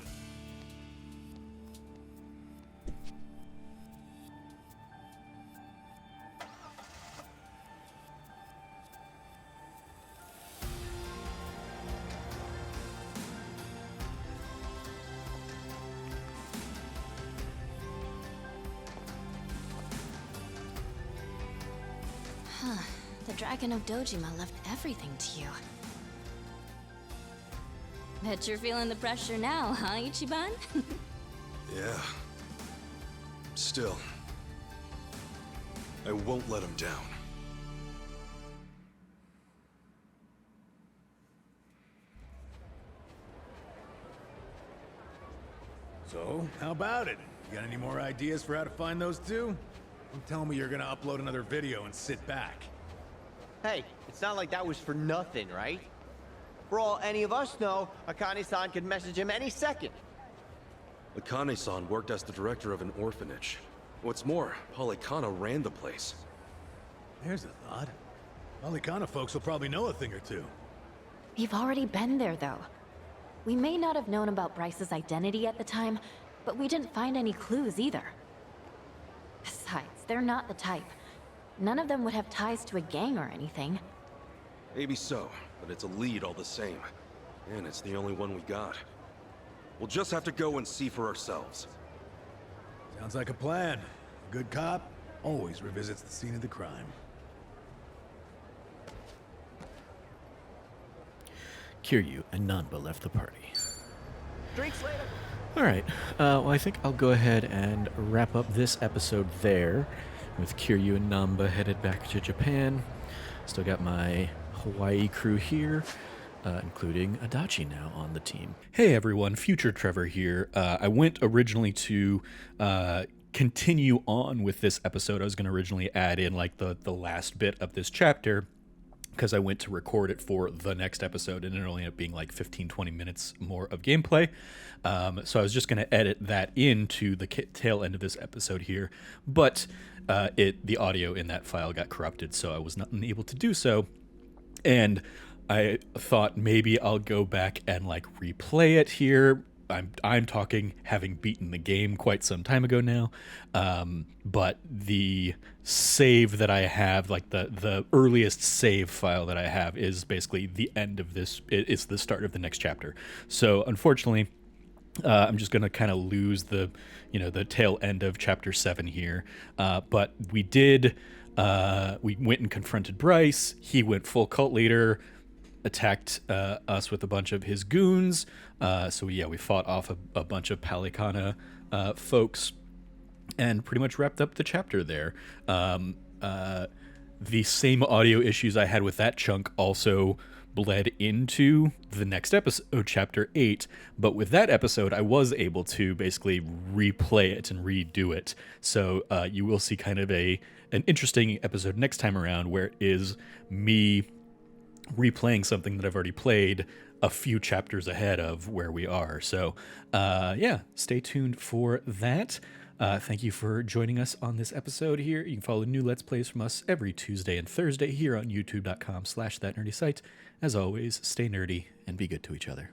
S4: Huh. The Dragon of Dojima left everything to you. Bet you're feeling the pressure now, huh, Ichiban?
S5: Yeah. Still, I won't let him down.
S13: So, how about it? You got any more ideas for how to find those two? Don't tell me you're gonna upload another video and sit back.
S11: Hey, it's not like that was for nothing, right? For all any of us know, Akane-san could message him any second.
S5: Akane-san worked as the director of an orphanage. What's more, Polycana ran the place.
S13: There's a thought. Polycana folks will probably know a thing or two.
S19: We've already been there, though. We may not have known about Bryce's identity at the time, but we didn't find any clues either. Besides, they're not the type. None of them would have ties to a gang or anything.
S5: Maybe so, but it's a lead all the same. And it's the only one we got. We'll just have to go and see for ourselves.
S13: Sounds like a plan. A good cop always revisits the scene of the crime.
S1: Kiryu and Nanba left the party.
S11: Drinks later.
S1: Alright, well I think I'll go ahead and wrap up this episode there, with Kiryu and Nanba headed back to Japan. Still got my Hawaii crew here, including Adachi now on the team. Hey everyone, Future Trevor here. I went originally to continue on with this episode. I was going to originally add in like the last bit of this chapter, because I went to record it for the next episode, and it only ended up being like 15-20 minutes more of gameplay. So I was just going to edit that into the tail end of this episode here, but the audio in that file got corrupted, so I was not able to do so. And I thought maybe I'll go back and like replay it here. I'm talking having beaten the game quite some time ago now, but the save that I have, like the earliest save file that I have, is basically the end of this. It's the start of the next chapter. So unfortunately, I'm just gonna kind of lose the tail end of chapter 7 here. But we did. We went and confronted Bryce. He went full cult leader, attacked us with a bunch of his goons. So yeah, we fought off a bunch of Polycana folks and pretty much wrapped up the chapter there. The same audio issues I had with that chunk also bled into the next episode, chapter 8, but with that episode I was able to basically replay it and redo it. So you will see kind of an interesting episode next time around, where it is me replaying something that I've already played a few chapters ahead of where we are. So yeah, stay tuned for that. Thank you for joining us on this episode here. You can follow new Let's Plays from us every Tuesday and Thursday here on youtube.com/thatnerdysite. As always, stay nerdy and be good to each other.